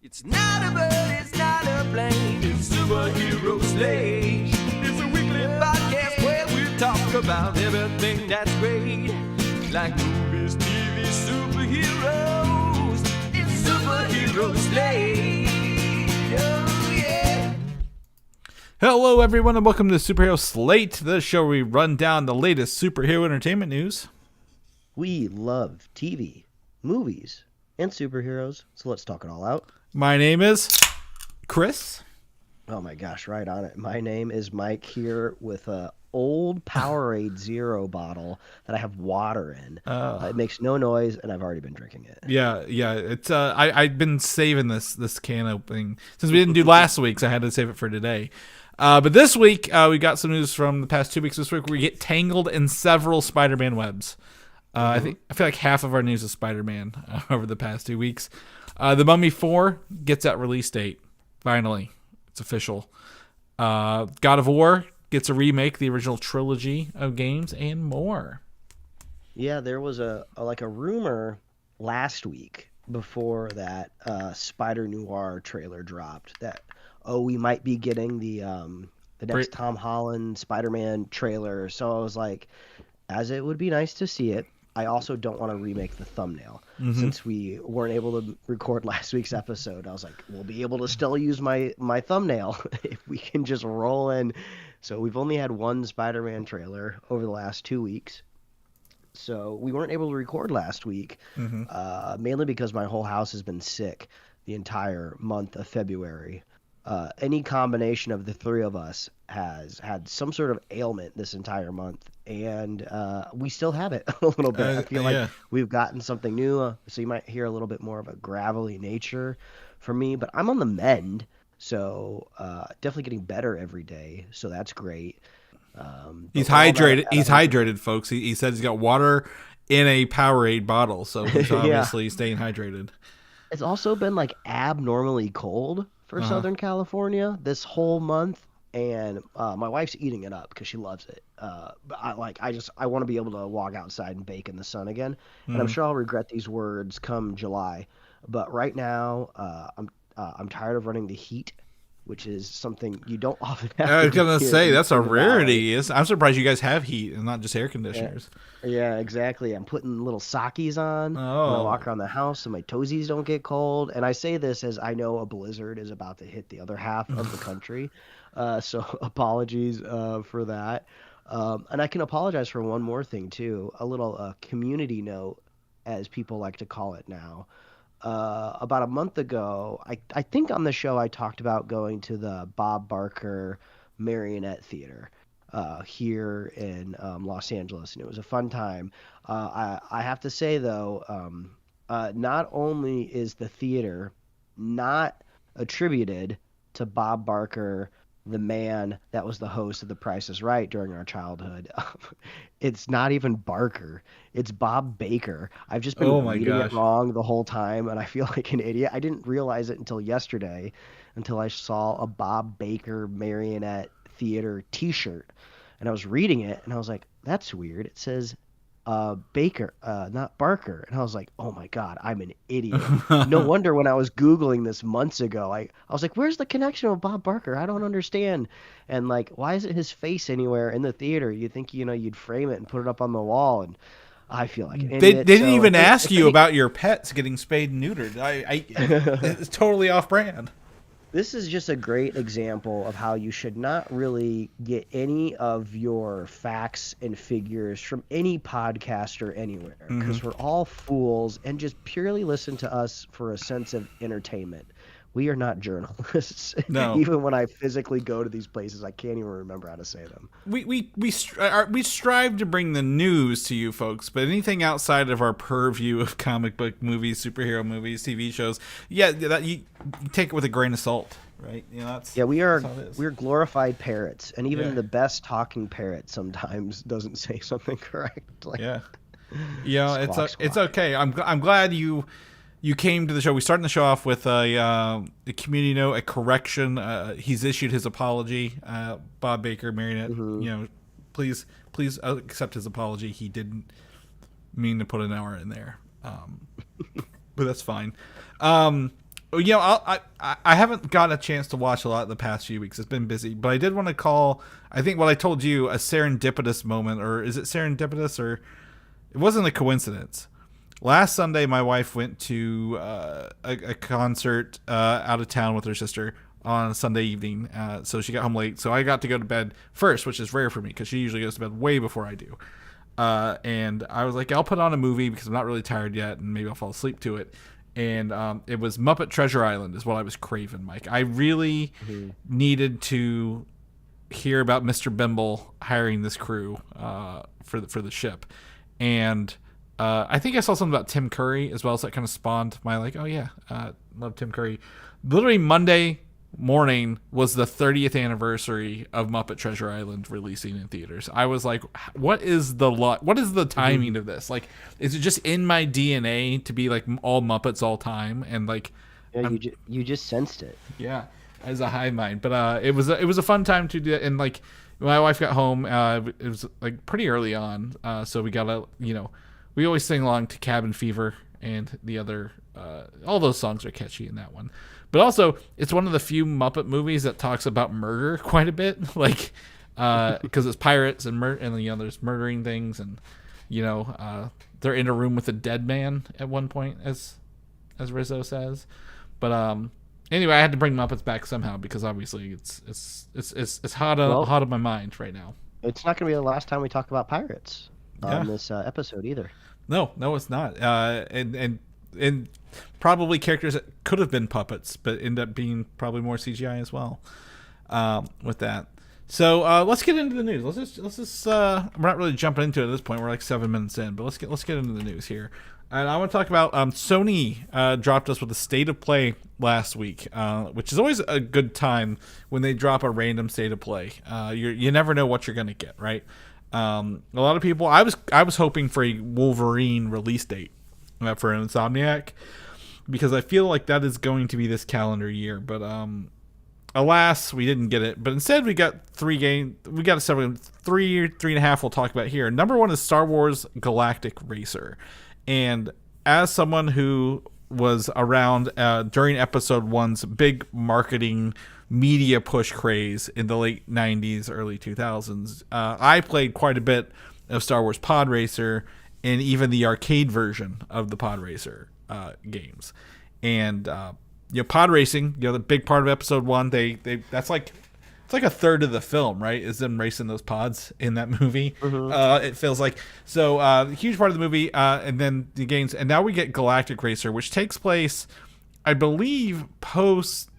It's not a bird, it's not a plane, it's Superhero Slate. It's a weekly podcast where we talk about everything that's great. Like movies, TV, superheroes. It's Superhero Slate. Oh yeah. Hello everyone and welcome to Superhero Slate, the show where we run down the latest superhero entertainment news. We love TV, movies, and superheroes, so let's talk it all out. My name is Chris. Oh my gosh, right on it. My name is Mike here with a old Powerade Zero bottle that I have water in. It makes no noise, and I've already been drinking it. Yeah. It's I've been saving this can opening since we didn't do last week, so I had to save it for today. But this week we got some news from the past 2 weeks. This week we get tangled in several Spider-Man webs. I feel like half of our news is Spider-Man over the past 2 weeks. The Mummy 4 gets that release date. Finally, it's official. God of War gets a remake, the original trilogy of games, and more. Yeah, there was a rumor last week before that Spider-Noir trailer dropped that we might be getting the next Tom Holland Spider-Man trailer. So I was like, as it would be nice to see it, I also don't want to remake the thumbnail. Since we weren't able to record last week's episode, I was like, we'll be able to still use my thumbnail if we can just roll in. So we've only had one Spider-Man trailer over the last 2 weeks. So we weren't able to record last week, mainly because my whole house has been sick the entire month of February. Any combination of the three of us has had some sort of ailment this entire month, and we still have it a little bit. I feel like we've gotten something new, so you might hear a little bit more of a gravelly nature from me, but I'm on the mend, so definitely getting better every day, so that's great. He's hydrated. He's hydrated, folks. He said he's got water in a Powerade bottle, so he's obviously staying hydrated. It's also been like abnormally cold for Southern California this whole month, and my wife's eating it up because she loves it. But I want to be able to walk outside and bake in the sun again, and I'm sure I'll regret these words come July. But right now, I'm tired of running the heat, which is something you don't often have. I was gonna say that's a rarity. I'm surprised you guys have heat and not just air conditioners. Yeah, exactly. I'm putting little sockies on when I walk around the house so my toesies don't get cold. And I say this as I know a blizzard is about to hit the other half of the country. So apologies for that. And I can apologize for one more thing, too. A little community note, as people like to call it now. About a month ago, I think on the show I talked about going to the Bob Barker Marionette Theater here in Los Angeles, and it was a fun time. I have to say, though, not only is the theater not attributed to Bob Barker, the man that was the host of The Price is Right during our childhood, it's not even Barker. It's Bob Baker. I've just been reading it wrong the whole time, and I feel like an idiot. I didn't realize it until yesterday, until I saw a Bob Baker Marionette Theater T-shirt, and I was reading it, and I was like, that's weird. It says Baker, not Barker. And I was like, oh my God, I'm an idiot. No wonder when I was Googling this months ago, I was like, where's the connection with Bob Barker? I don't understand. And like, why isn't his face anywhere in the theater? You think, you'd frame it and put it up on the wall. And I feel like an idiot. They didn't even ask you about your pets getting spayed and neutered. It's totally off brand. This is just a great example of how you should not really get any of your facts and figures from any podcaster anywhere, because we're all fools and just purely listen to us for a sense of entertainment. We are not journalists. No. Even when I physically go to these places, I can't even remember how to say them. We strive to bring the news to you folks, but anything outside of our purview of comic book movies, superhero movies, TV shows, that you take it with a grain of salt, right? We're glorified parrots, and even the best talking parrot sometimes doesn't say something correct. It's okay. I'm glad you came to the show. We started the show off with a community note, a correction. He's issued his apology. Bob Baker, Marionette, please accept his apology. He didn't mean to put an hour in there, but that's fine. You know, I haven't got a chance to watch a lot in the past few weeks. It's been busy, but I did want to call, I think what I told you, a serendipitous moment, or is it serendipitous, or it wasn't a coincidence. Last Sunday, my wife went to a concert out of town with her sister on a Sunday evening, so she got home late. So I got to go to bed first, which is rare for me because she usually goes to bed way before I do. And I was like, I'll put on a movie because I'm not really tired yet, and maybe I'll fall asleep to it. And it was Muppet Treasure Island is what I was craving, Mike. I really needed to hear about Mr. Bimble hiring this crew for the ship. And I think I saw something about Tim Curry as well, so that kind of spawned my like, oh yeah, love Tim Curry. Literally Monday morning was the 30th anniversary of Muppet Treasure Island releasing in theaters. I was like, what is the timing of this? Like, is it just in my DNA to be like all Muppets all time? And like, yeah, you just sensed it. Yeah, as a hive mind. But it was a fun time to do it. And like, my wife got home. It was like pretty early on, so we got we always sing along to Cabin Fever and the other. All those songs are catchy in that one. But also, it's one of the few Muppet movies that talks about murder quite a bit, like because it's pirates and there's murdering things, and they're in a room with a dead man at one point, as Rizzo says. But anyway, I had to bring Muppets back somehow because obviously it's hot on my mind right now. It's not going to be the last time we talk about pirates on this episode either. No, it's not. And probably characters that could have been puppets, but end up being probably more CGI as well. With that, so let's get into the news. Let's just. We're not really jumping into it at this point. We're like 7 minutes in, but let's get into the news here. And I want to talk about Sony dropped us with a state of play last week, which is always a good time when they drop a random state of play. You never know what you're gonna get, right? A lot of people. I was hoping for a Wolverine release date for Insomniac, because I feel like that is going to be this calendar year. But alas, we didn't get it. But instead, we got three games. We got three and a half. We'll talk about here. Number one is Star Wars Galactic Racer, and as someone who was around during Episode 1's big marketing media push craze in the late 90s, early 2000s, I played quite a bit of Star Wars Pod Racer and even the arcade version of the Pod Racer games. And pod racing, the big part of Episode 1, that's like it's like a third of the film, right? Is them racing those pods in that movie. Mm-hmm. It feels like so huge part of the movie, and then the games, and now we get Galactic Racer, which takes place, I believe, post.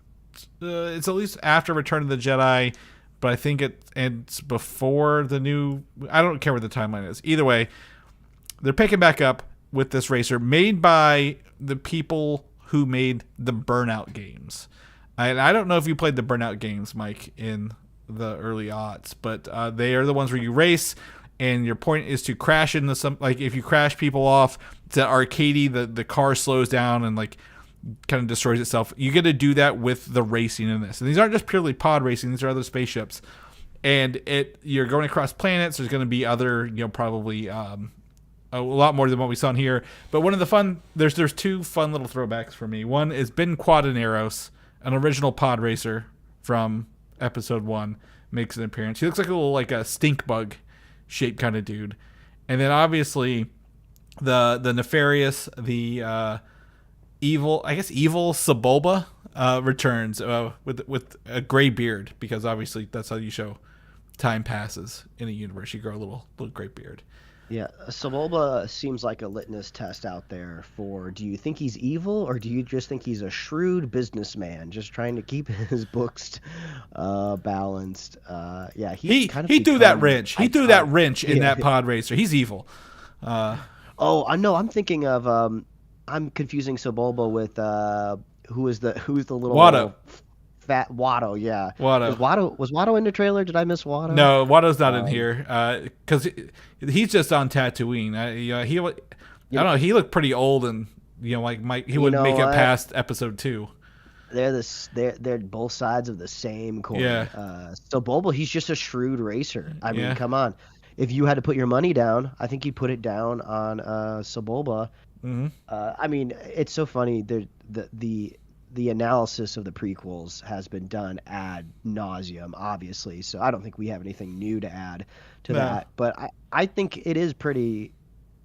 It's at least after Return of the Jedi, but I think it's before the new. I don't care what the timeline is. Either way, they're picking back up with this racer made by the people who made the Burnout games. And I don't know if you played the Burnout games, Mike, in the early aughts, but they are the ones where you race, and your point is to crash into some. Like if you crash people off, it's that arcadey. The car slows down and like kind of destroys itself. You get to do that with the racing in this. And these aren't just purely pod racing; these are other spaceships. And you're going across planets. There's going to be other, probably a lot more than what we saw in here. But one of the fun, there's two fun little throwbacks for me. One is Ben Quadaneros, an original pod racer from Episode 1, makes an appearance. He looks like a stink bug shaped kind of dude. And then obviously the nefarious, the evil Sebulba returns with a gray beard, because obviously that's how you show time passes in a universe. You grow a little gray beard. Yeah, Sebulba seems like a litmus test out there for, do you think he's evil, or do you just think he's a shrewd businessman just trying to keep his books balanced? Yeah, he threw that wrench. He threw that wrench in that pod racer. He's evil. Oh, I know. I'm thinking of I'm confusing Sebulba with who's the little Watto. Fat Watto, yeah. Watto. Was Watto in the trailer? Did I miss Watto? No, Watto's not in here because he's just on Tatooine. I don't know. He looked pretty old, and he wouldn't make it past Episode 2. They're both sides of the same coin. Yeah. So Bulba, he's just a shrewd racer. I mean, come on. If you had to put your money down, I think you'd put it down on Sebulba. Mm-hmm. I mean, it's so funny. The the analysis of the prequels has been done ad nauseum, obviously. So I don't think we have anything new to add to that. But I think it is pretty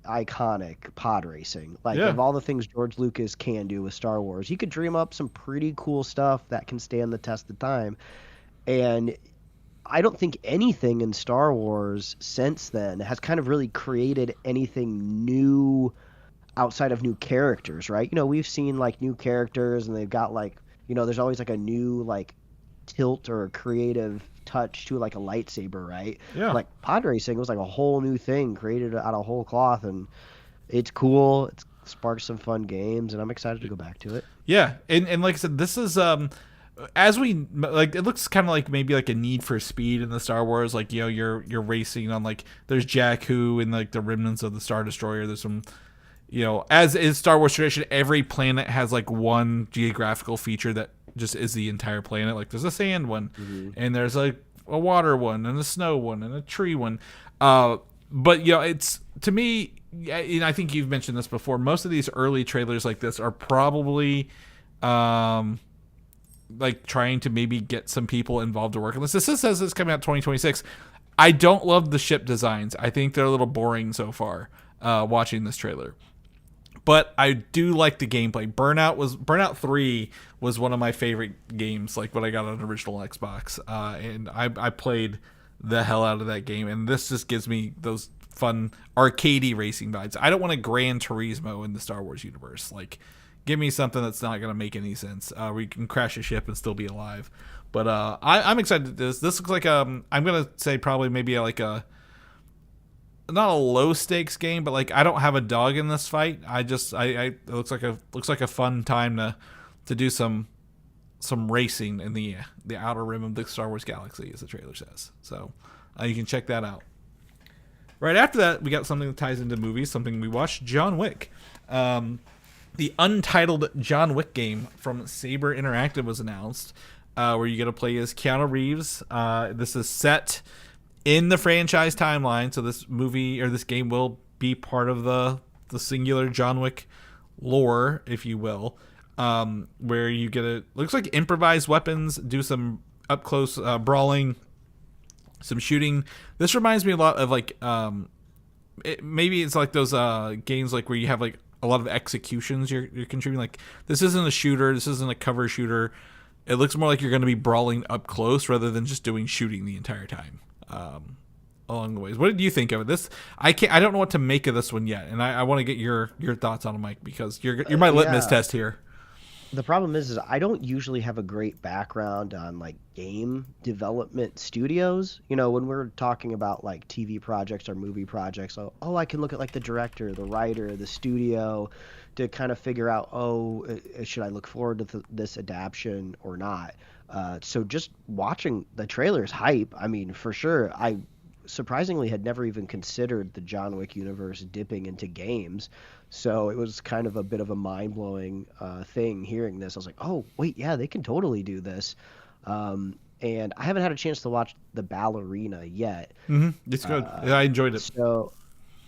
iconic pod racing. Like, of all the things George Lucas can do with Star Wars, he could dream up some pretty cool stuff that can stand the test of time. And I don't think anything in Star Wars since then has kind of really created anything new outside of new characters, right? You know, we've seen like new characters and they've got like, you know, there's always like a new like tilt or a creative touch to like a lightsaber, right? Yeah. Like pod racing was like a whole new thing created out of whole cloth, and it's cool. It's sparked some fun games, and I'm excited to go back to it. Yeah, and like I said, this is as we like, it looks kind of like maybe like a Need for Speed in the Star Wars. Like, you know, you're racing on like there's Jakku and like the remnants of the Star Destroyer. There's some, you know, as is Star Wars tradition, every planet has like one geographical feature that just is the entire planet. Like there's a sand one, and there's like a water one, and a snow one, and a tree one. But you know, it's, to me, and I think you've mentioned this before, most of these early trailers like this are probably like trying to maybe get some people involved to work on this. This says it's coming out 2026. I don't love the ship designs. I think they're a little boring so far, watching this trailer. But I do like the gameplay. Burnout 3 was one of my favorite games, like when I got an original Xbox. And I played the hell out of that game. And this just gives me those fun arcadey racing vibes. I don't want a Gran Turismo in the Star Wars universe. Like, give me something that's not going to make any sense, where you can crash a ship and still be alive. But I'm excited. This looks like I'm going to say probably maybe like a, not a low stakes game, but like I don't have a dog in this fight. It looks like a fun time to do some racing in the outer rim of the Star Wars galaxy, as the trailer says. So you can check that out. Right after that, we got something that ties into movies, something we watched, John Wick. The Untitled John Wick game from Saber Interactive was announced, where you get to play as Keanu Reeves. This is set in the franchise timeline, so this movie or this game will be part of the singular John Wick lore, if you will, where you get looks like improvised weapons, do some up close brawling, some shooting. This reminds me a lot of like maybe it's like those games like where you have like a lot of executions you're contributing. Like, this isn't a shooter, this isn't a cover shooter. It looks more like you're going to be brawling up close rather than just doing shooting the entire time. Along the ways, what did you think of it? This I don't know what to make of this one yet, and I want to get your thoughts on it, Mike, because you're my litmus test here. The problem is I don't usually have a great background on like game development studios. You know, when we're talking about like TV projects or movie projects, I can look at like the director, the writer, the studio to kind of figure out, should I look forward to this adaptation or not? So just watching the trailer's hype. I mean, for sure, I surprisingly had never even considered the John Wick universe dipping into games. So it was kind of a bit of a mind-blowing thing hearing this. I was like, oh, wait, yeah, they can totally do this. And I haven't had a chance to watch The Ballerina yet. It's good. Yeah, I enjoyed it.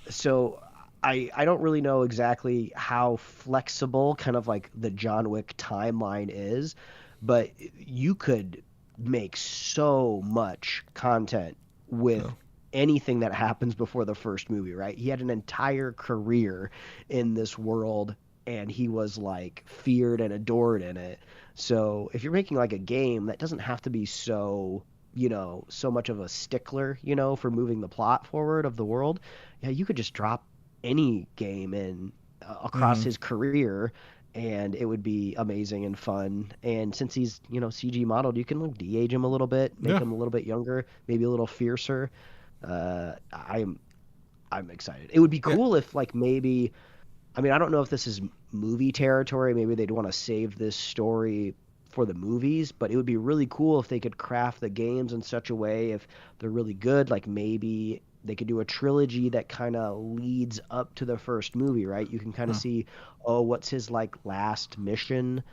So I don't really know exactly how flexible kind of like the John Wick timeline is, but you could make so much content with anything that happens before the first movie, right? He had an entire career in this world, and he was like feared and adored in it. So if you're making like a game that doesn't have to be so, you know, so much of a stickler, you know, for moving the plot forward of the world, yeah, you could just drop any game in across his career, and it would be amazing and fun. And since he's, you know, CG modeled, you can like de-age him a little bit, make him a little bit younger, maybe a little fiercer. I'm excited. It would be cool if like maybe, I mean, I don't know if this is movie territory. Maybe they'd want to save this story for the movies, but it would be really cool if they could craft the games in such a way, if they're really good, like maybe they could do a trilogy that kind of leads up to the first movie, right? You can kind of see, what's his like last mission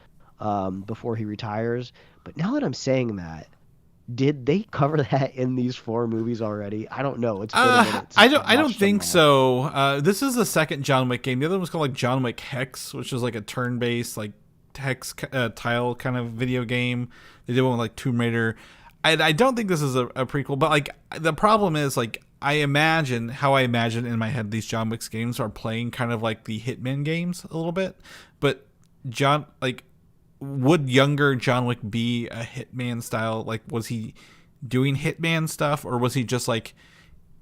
before he retires. But now that I'm saying that, did they cover that in these 4 movies already? I don't know. It's been a minute. I don't think so. This is the second John Wick game. The other one was called like John Wick Hex, which is like a turn-based like tile kind of video game. They did one with like Tomb Raider. I don't think this is a prequel, but like the problem is like I imagine in my head these John Wick games are playing kind of like the Hitman games a little bit. But would younger John Wick be a Hitman style? Like, was he doing Hitman stuff, or was he just like,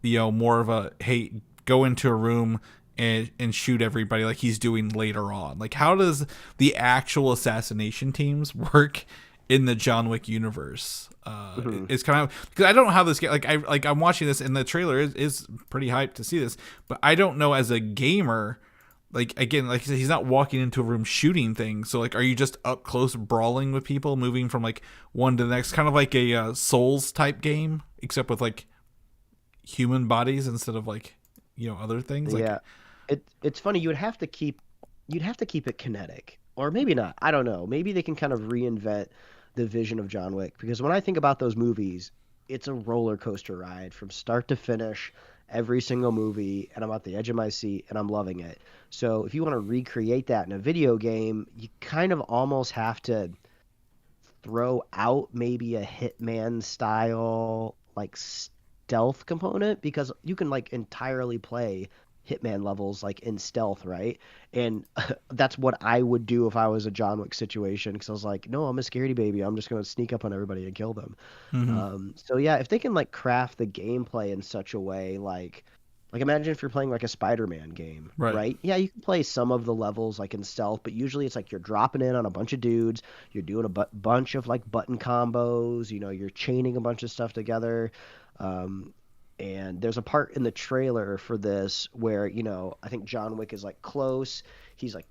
more of a, hey, go into a room and shoot everybody like he's doing later on? Like, how does the actual assassination teams work in the John Wick universe? It's kind of, because I don't know how this game, I'm watching this and the trailer is pretty hyped to see this, but I don't know as a gamer, like, again, like I said, he's not walking into a room shooting things. So like, are you just up close brawling with people, moving from like one to the next, kind of like a Souls type game, except with like human bodies instead of like, other things? Like, yeah, it's funny. You'd have to keep it kinetic, or maybe not. I don't know. Maybe they can kind of reinvent the vision of John Wick, because when I think about those movies, it's a roller coaster ride from start to finish, every single movie, and I'm at the edge of my seat and I'm loving it. So if you want to recreate that in a video game, you kind of almost have to throw out maybe a Hitman style like stealth component, because you can like entirely play Hitman levels like in stealth, right? And that's what I would do if I was a John Wick situation, because I was like, no, I'm a scaredy baby, I'm just going to sneak up on everybody and kill them. So yeah, if they can like craft the gameplay in such a way, like imagine if you're playing like a Spider-Man game, right? Yeah, you can play some of the levels like in stealth, but usually it's like you're dropping in on a bunch of dudes, you're doing a bunch of like button combos, you're chaining a bunch of stuff together. And there's a part in the trailer for this where, I think John Wick is like close. He's like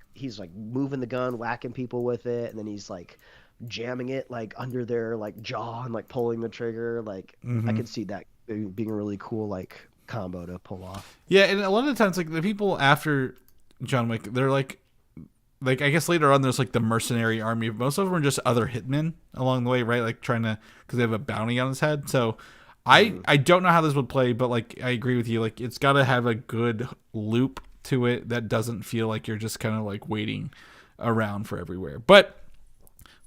moving the gun, whacking people with it, and then he's like jamming it like under their like jaw and like pulling the trigger. Like I could see that being a really cool like combo to pull off. Yeah, and a lot of the times like the people after John Wick, they're like I guess later on there's like the mercenary army. Most of them are just other hitmen along the way, right? Like trying to, because they have a bounty on his head. So I don't know how this would play, but like I agree with you. Like it's got to have a good loop to it that doesn't feel like you're just kind of like waiting around for everywhere. But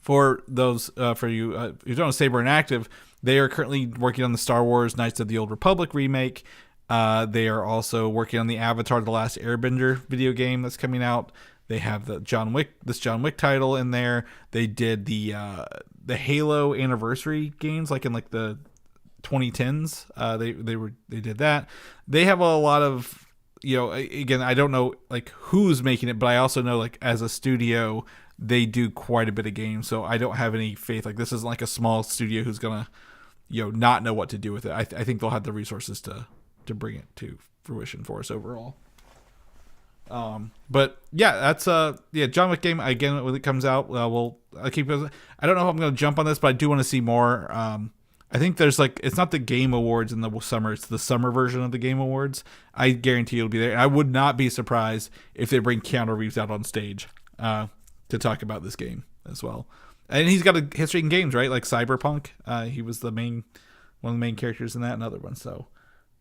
for those for you who don't know Saber and Active, they are currently working on the Star Wars Knights of the Old Republic remake. They are also working on the Avatar: The Last Airbender video game that's coming out. They have the John Wick title in there. They did the Halo anniversary games, like in like the 2010s. They did that. They have a lot of, again, I don't know like who's making it, but I also know like as a studio they do quite a bit of games, so I don't have any faith like this isn't like a small studio who's gonna not know what to do with it. I think they'll have the resources to bring it to fruition for us overall. But yeah, that's John Wick game again when it comes out. I don't know if I'm gonna jump on this, but I do want to see more. I think there's like, it's not the Game Awards in the summer, it's the summer version of the Game Awards. I guarantee it'll be there. And I would not be surprised if they bring Keanu Reeves out on stage to talk about this game as well. And he's got a history in games, right? Like Cyberpunk. He was one of the main characters in that and other ones. So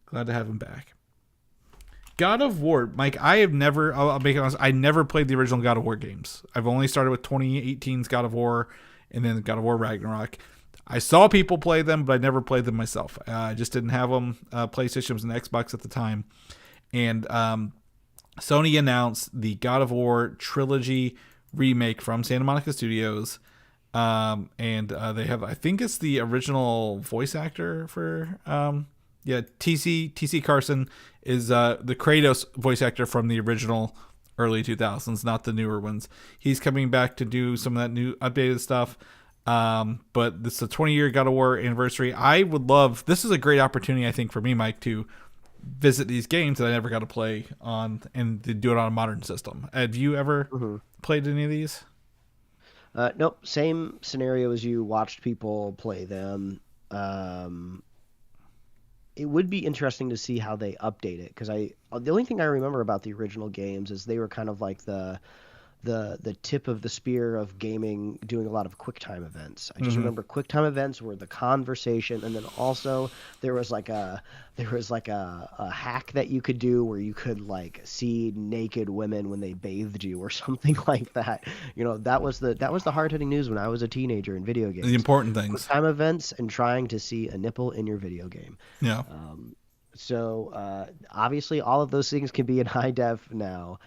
glad to have him back. God of War, Mike, I'll make it honest, I never played the original God of War games. I've only started with 2018's God of War and then God of War Ragnarok. I saw people play them, but I never played them myself. I just didn't have them. PlayStation was an Xbox at the time. And Sony announced the God of War Trilogy remake from Santa Monica Studios. And they have, I think it's the original voice actor for, T.C. Carson is the Kratos voice actor from the original early 2000s, not the newer ones. He's coming back to do some of that new updated stuff. But this is a 20-year God of War anniversary. This is a great opportunity, I think, for me, Mike, to visit these games that I never got to play on and to do it on a modern system. Have you ever played any of these? Nope. Same scenario as you, watched people play them. It would be interesting to see how they update it, because the only thing I remember about the original games is they were kind of like the the tip of the spear of gaming doing a lot of QuickTime events. I just remember QuickTime events were the conversation, and then also there was like a hack that you could do where you could like see naked women when they bathed you or something like that. That was the hard-hitting news when I was a teenager in video games. The important things. QuickTime events and trying to see a nipple in your video game. Yeah. So obviously all of those things can be in high def now.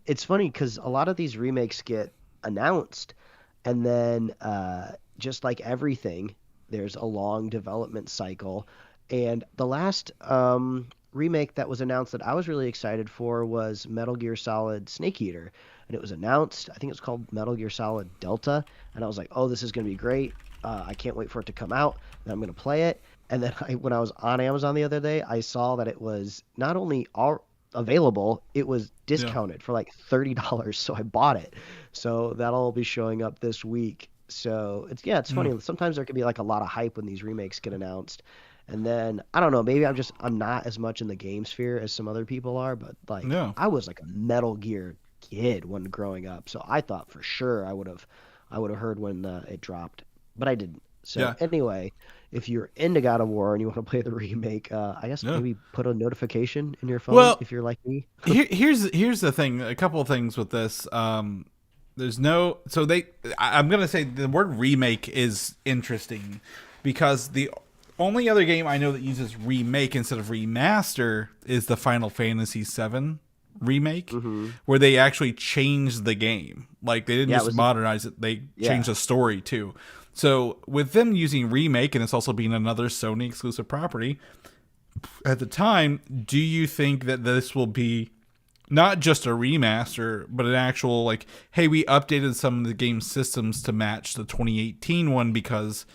It's funny because a lot of these remakes get announced, and then just like everything, there's a long development cycle. And the last remake that was announced that I was really excited for was Metal Gear Solid Snake Eater. And it was announced, I think it was called Metal Gear Solid Delta. And I was like, oh, this is going to be great. I can't wait for it to come out, and I'm going to play it. And then when I was on Amazon the other day, I saw that it was not only available, it was discounted for like $30, so I bought it. So that'll be showing up this week. So it's funny. Sometimes there can be like a lot of hype when these remakes get announced, and then I don't know, maybe I'm not as much in the game sphere as some other people are, but like I was like a Metal Gear kid when growing up, so I thought for sure I would have heard when it dropped, but I didn't. So anyway, if you're into God of War and you want to play the remake, I guess maybe put a notification in your phone if you're like me. Here's the thing. A couple of things with this. There's no. So I'm gonna say the word remake is interesting because the only other game I know that uses remake instead of remaster is the Final Fantasy VII remake, where they actually changed the game. Like they didn't just modernize it; they changed the story too. So with them using remake, and it's also being another Sony exclusive property, at the time, do you think that this will be not just a remaster, but an actual like, hey, we updated some of the game systems to match the 2018 one because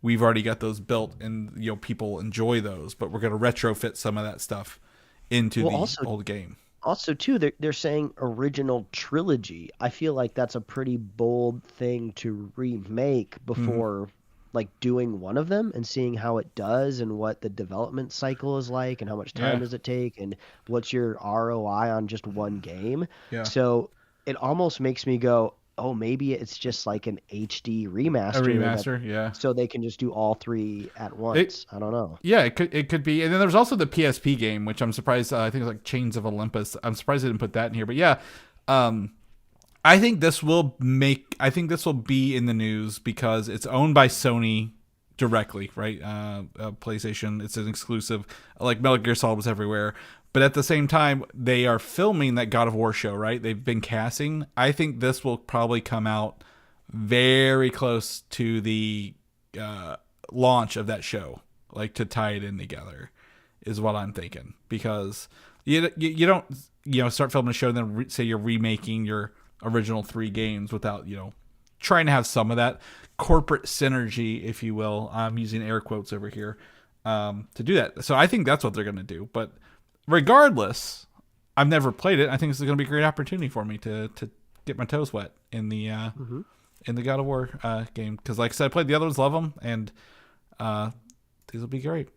we've already got those built and people enjoy those, but we're going to retrofit some of that stuff into the old game. Also, too, they're saying original trilogy. I feel like that's a pretty bold thing to remake before like doing one of them and seeing how it does and what the development cycle is like and how much time does it take and what's your ROI on just one game. Yeah. So it almost makes me go, oh, maybe it's just like an HD remaster. A remaster, so they can just do all three at once. I don't know. Yeah, it could be. And then there's also the PSP game, which I'm surprised. I think it's like Chains of Olympus. I'm surprised they didn't put that in here. But yeah, I think this will be in the news because it's owned by Sony directly, right? PlayStation. It's an exclusive. Like Metal Gear Solid was everywhere. But at the same time, they are filming that God of War show, right? They've been casting. I think this will probably come out very close to the launch of that show, like to tie it in together, is what I'm thinking. Because you don't start filming a show and then say you're remaking your original 3 games without trying to have some of that corporate synergy, if you will. I'm using air quotes over here to do that. So I think that's what they're going to do, but. Regardless, I've never played it. I think this is going to be a great opportunity for me to get my toes wet in the God of War game because, like I said, I played the other ones, love them, and these will be great.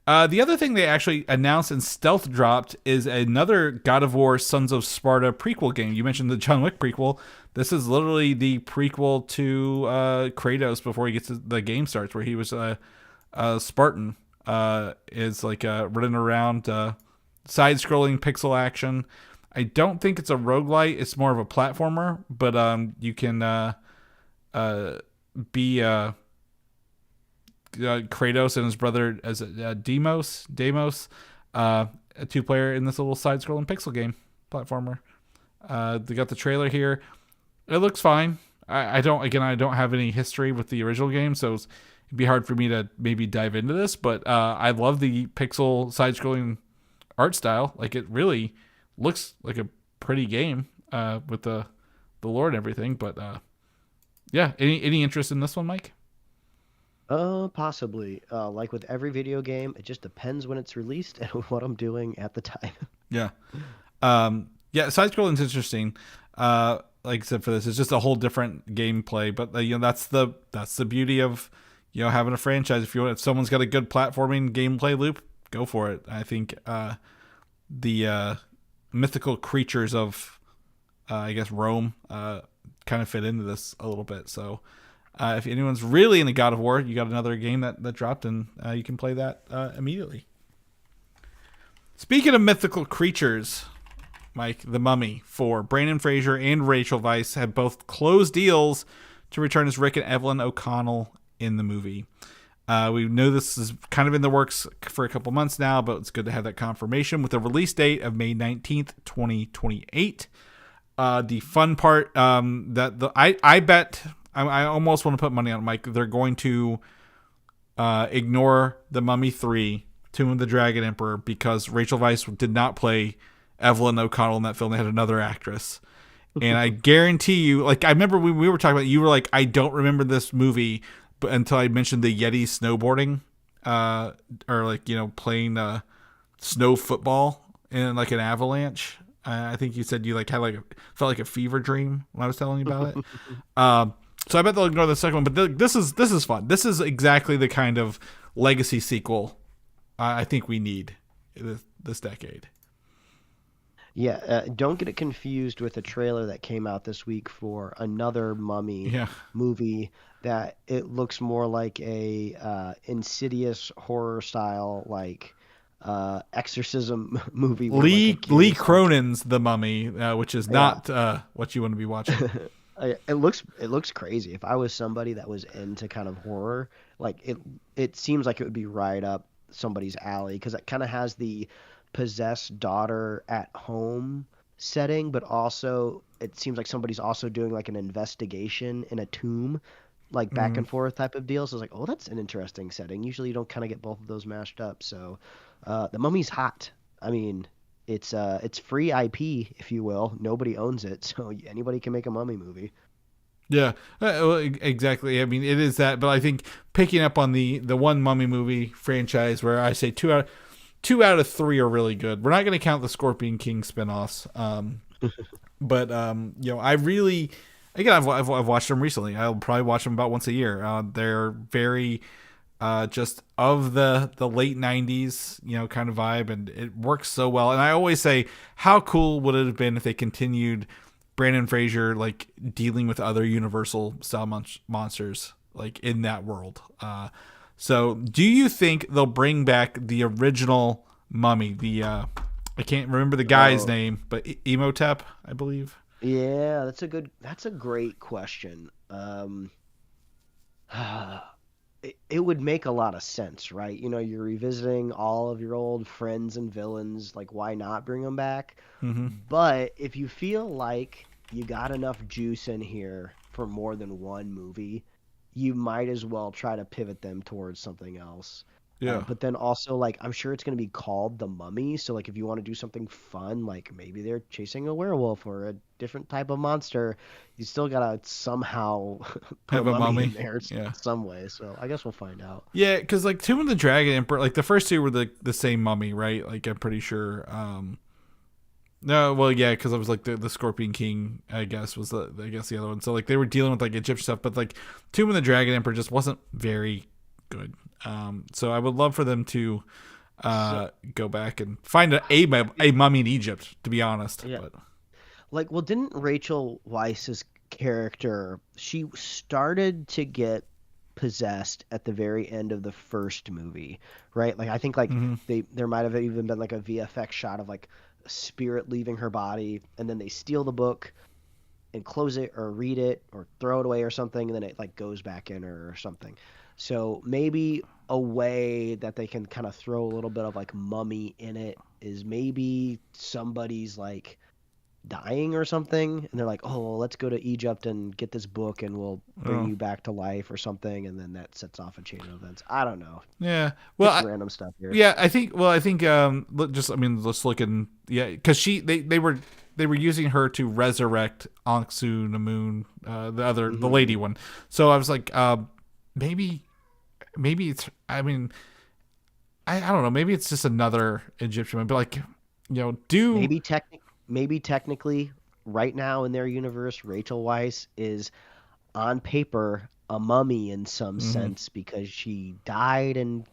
The other thing they actually announced and stealth dropped is another God of War Sons of Sparta prequel game. You mentioned the John Wick prequel. This is literally the prequel to Kratos before he gets the game starts, where he was a Spartan. Is like running around. Side-scrolling pixel action. I don't think it's a roguelite. It's more of a platformer, but you can be Kratos and his brother as Deimos, a 2-player in this little side-scrolling pixel game platformer. They got the trailer here. It looks fine. I don't have any history with the original game, so it'd be hard for me to maybe dive into this, but I love the pixel side-scrolling art style. Like, it really looks like a pretty game with the lore and everything. But yeah, any interest in this one, Mike? Possibly. Like with every video game, it just depends when it's released and what I'm doing at the time. Yeah. Side-scrolling is interesting. Like I said, for this, it's just a whole different gameplay. But that's the beauty of having a franchise. If someone's got a good platforming gameplay loop, go for it. I think the mythical creatures of I guess Rome kind of fit into this a little bit. So if anyone's really into God of War, you got another game that dropped, and you can play that immediately. Speaking of mythical creatures, Mike, The Mummy for Brandon Fraser and Rachel Weisz have both closed deals to return as Rick and Evelyn O'Connell in the movie. We know this is kind of in the works for a couple months now, but it's good to have that confirmation with a release date of May 19th, 2028. The fun part I bet I almost want to put money on it, Mike. They're going to ignore The Mummy 3, Tomb of the Dragon Emperor, because Rachel Weisz did not play Evelyn O'Connell in that film. They had another actress. And I guarantee you, like, I remember when we were talking about it, you were like, I don't remember this movie until I mentioned the Yeti snowboarding, or like, playing snow football in like an avalanche. I think you said you like had felt like a fever dream when I was telling you about it. So I bet they'll ignore the second one, but this is fun. This is exactly the kind of legacy sequel I think we need this decade. Yeah, don't get it confused with a trailer that came out this week for another Mummy movie that it looks more like a Insidious horror style, like exorcism movie. Lee Cronin's The Mummy, which is not what you want to be watching. It looks crazy. If I was somebody that was into kind of horror, like it seems like it would be right up somebody's alley, because it kind of has the possessed daughter at home setting, but also it seems like somebody's also doing like an investigation in a tomb, like back and forth type of deal. So it's like, oh, that's an interesting setting. Usually you don't kind of get both of those mashed up. So The Mummy's hot. I mean, it's free IP, if you will. Nobody owns it, so anybody can make a Mummy movie. Yeah, well, exactly. I mean, it is that, but I think picking up on the one Mummy movie franchise where I say two out of three are really good. We're not going to count the Scorpion King spinoffs, but I've watched them recently. I'll probably watch them about once a year. They're very just of the late 90s, kind of vibe, and it works so well. And I always say, how cool would it have been if they continued Brandon Fraser like dealing with other Universal style monsters like in that world? So do you think they'll bring back the original Mummy? I can't remember the guy's name, but Imhotep, I believe. Yeah, that's a great question. It would make a lot of sense, right? You're revisiting all of your old friends and villains. Like, why not bring them back? Mm-hmm. But if you feel like you got enough juice in here for more than one movie, you might as well try to pivot them towards something else. Yeah. But then also, like, I'm sure it's going to be called The Mummy. So, like, if you want to do something fun, like maybe they're chasing a werewolf or a different type of monster, you still got to somehow put a mummy in there some way. So I guess we'll find out. Yeah, because, like, Tomb of the Dragon Emperor, like, the first two were the same mummy, right? Like, I'm pretty sure. No, well, yeah, because it was, like, the Scorpion King, I guess, was the other one. So, like, they were dealing with, like, Egyptian stuff, but, like, Tomb of the Dragon Emperor just wasn't very good. So I would love for them to go back and find a mummy in Egypt, to be honest. Yeah. But. Like, well, didn't Rachel Weisz's character, she started to get possessed at the very end of the first movie, right? Like, I think, like, there might have even been, like, a VFX shot of, like, a spirit leaving her body, and then they steal the book and close it or read it or throw it away or something, and then it, like, goes back in her or something. So maybe a way that they can kind of throw a little bit of, like, mummy in it is maybe somebody's, like, dying or something, and they're like, oh, well, let's go to Egypt and get this book and we'll bring you back to life or something, and then that sets off a chain of events. I don't know. Yeah. Well, random stuff here. Yeah, I think let's look in, because they were using her to resurrect Ankhsu Namun, the lady one. So I was like, maybe it's, I mean, I don't know, maybe it's just another Egyptian one, but, like, maybe technically right now in their universe, Rachel Weisz is on paper a mummy in some sense, because she died and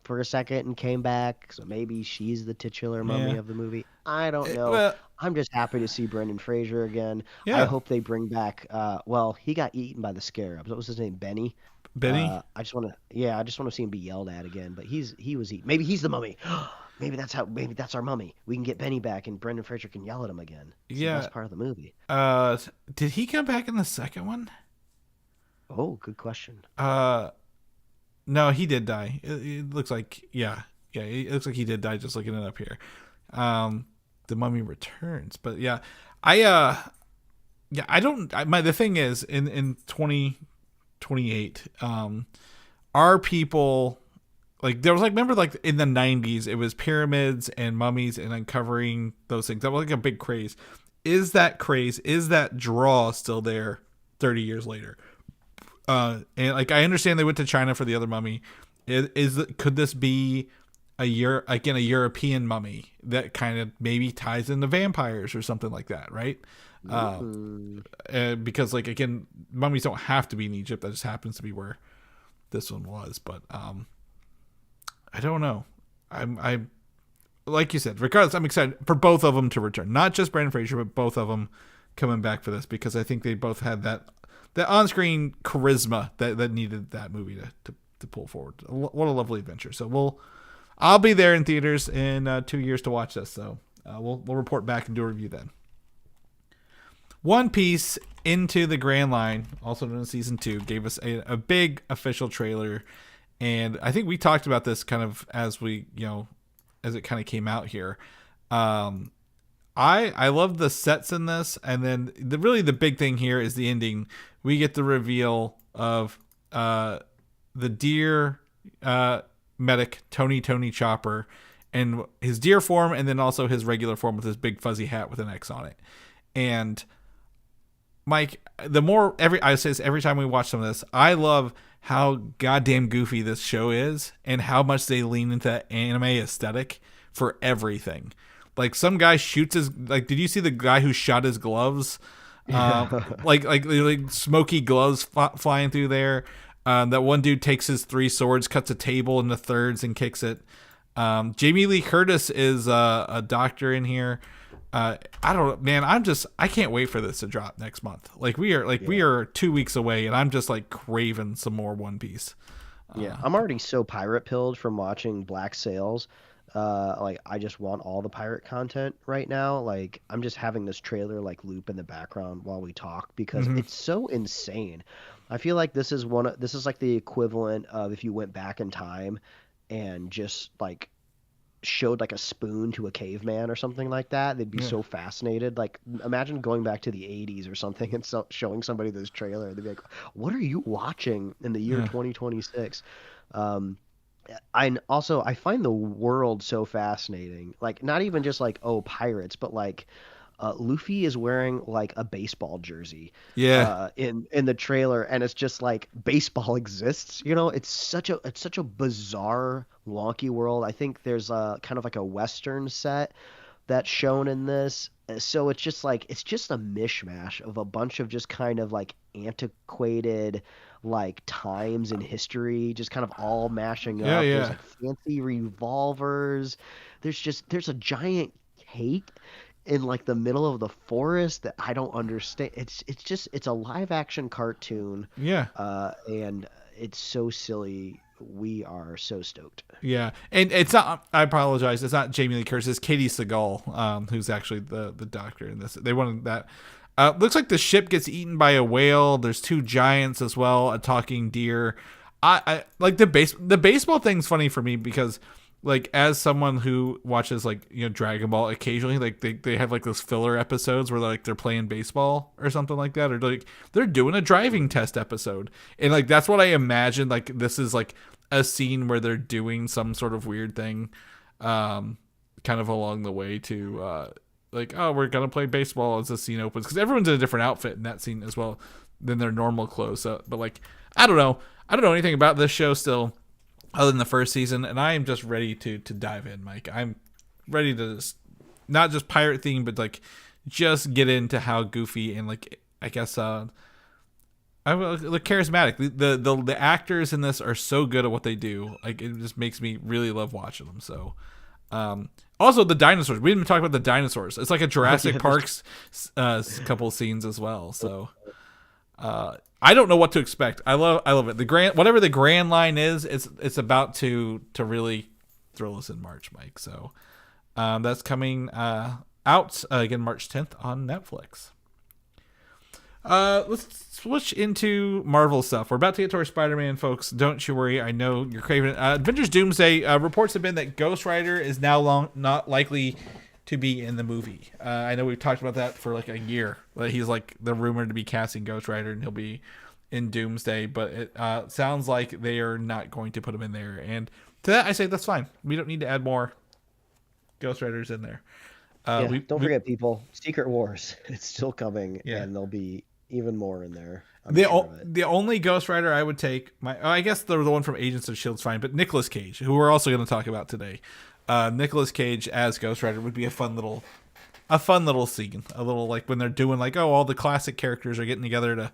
for a second and came back. So maybe she's the titular mummy of the movie. I don't know. I'm just happy to see Brendan Fraser again. I Yeah, hope they bring back. Well, he got eaten by the scarabs. What was his name? Benny. Benny. I just want to see him be yelled at again. But he was eaten. Maybe he's the mummy. Maybe that's how. Maybe that's our mummy. We can get Benny back, and Brendan Fraser can yell at him again. It's the Yeah. best part of the movie. Did he come back in the second one? Oh, good question. No, he did die. It looks like, yeah. It looks like he did die. Just looking it up here. The Mummy Returns, but yeah, I don't. The thing is, in 2028, are people like there was like remember like in the 90s, it was pyramids and mummies and uncovering those things. That was like a big craze. Is that craze? Is that draw still there 30 years later? And like I understand they went to China for the other mummy. Could this be a European mummy that kind of maybe ties into vampires or something like that, right? Because like again, mummies don't have to be in Egypt. That just happens to be where this one was. But I don't know. I like you said, regardless, I'm excited for both of them to return. Not just Brandon Fraser, but both of them coming back for this because I think they both had that on-screen charisma that needed that movie to pull forward. What a lovely adventure. So I'll be there in theaters in 2 years to watch this. So we'll report back and do a review then. One Piece Into the Grand Line, also known as Season 2, gave us a big official trailer. And I think we talked about this kind of as it kind of came out here. I love the sets in this. And then the big thing here is the ending. We get the reveal of the deer medic, Tony Chopper, and his deer form, and then also his regular form with his big fuzzy hat with an X on it. And Mike, I say this every time we watch some of this, I love how goddamn goofy this show is and how much they lean into that anime aesthetic for everything. Like some guy shoots did you see the guy who shot his gloves? Like smoky gloves flying through there. That one dude takes his 3 swords, cuts a table into thirds and kicks it. Jamie Lee Curtis is a doctor in here. I don't know, man. I can't wait for this to drop next month. Like we are 2 weeks away, and I'm just like craving some more One Piece. Yeah, I'm already so pirate pilled from watching Black Sails. Like I just want all the pirate content right now. Like I'm just having this trailer like loop in the background while we talk because it's so insane. I feel like this is like the equivalent of if you went back in time and just like showed like a spoon to a caveman or something like that. They'd be so fascinated. Like imagine going back to the 80s or something and showing somebody this trailer. They'd be like, what are you watching in the year 2026? I find the world so fascinating. Like not even just like, oh, pirates, but like Luffy is wearing like a baseball jersey in the trailer, and it's just like baseball exists. It's such a bizarre, wonky world. I think there's a kind of like a Western set that's shown in this. So it's just a mishmash of a bunch of just kind of like antiquated like times in history just kind of all mashing up. There's like fancy revolvers. There's a giant cake in like the middle of the forest that I don't understand. It's a live action cartoon. And it's so silly. We are so stoked. Yeah. And it's not, I apologize, it's not Jamie Lee Curtis, it's Katie Seagal, who's actually the doctor in this. They wanted that. Looks like the ship gets eaten by a whale. There's 2 giants as well, a talking deer. I like the baseball thing's funny for me because like as someone who watches like Dragon Ball occasionally, like they have like those filler episodes where they're playing baseball or something like that, or like they're doing a driving test episode, and like that's what I imagine. Like this is like a scene where they're doing some sort of weird thing, kind of along the way to like, oh, we're gonna play baseball as the scene opens, because everyone's in a different outfit in that scene as well than their normal clothes. So, but like I don't know anything about this show still, other than the first season, and I am just ready to dive in, Mike. I'm ready to not just pirate theme, but like just get into how goofy and like I guess charismatic. The actors in this are so good at what they do. Like it just makes me really love watching them. So Also, the dinosaurs. We didn't talk about the dinosaurs. It's like a Jurassic Park's couple scenes as well. So, I don't know what to expect. I love it. Whatever the grand line is, it's about to really thrill us in March, Mike. So, that's coming out again March 10th on Netflix. Let's switch into Marvel stuff. We're about to get to our Spider-Man, folks. Don't you worry. I know you're craving it. Avengers Doomsday, reports have been that Ghost Rider is now not likely to be in the movie. I know we've talked about that for like a year. He's like the rumored to be casting Ghost Rider and he'll be in Doomsday, but it sounds like they are not going to put him in there. And to that, I say that's fine. We don't need to add more Ghost Riders in there. Don't forget, people. Secret Wars. It's still coming, and there'll be even more in there. The only Ghost Rider I would take, I guess the one from Agents of S.H.I.E.L.D.'s fine, but Nicolas Cage, who we're also going to talk about today. Nicolas Cage as Ghost Rider would be a fun little scene. A little like when they're doing like, all the classic characters are getting together to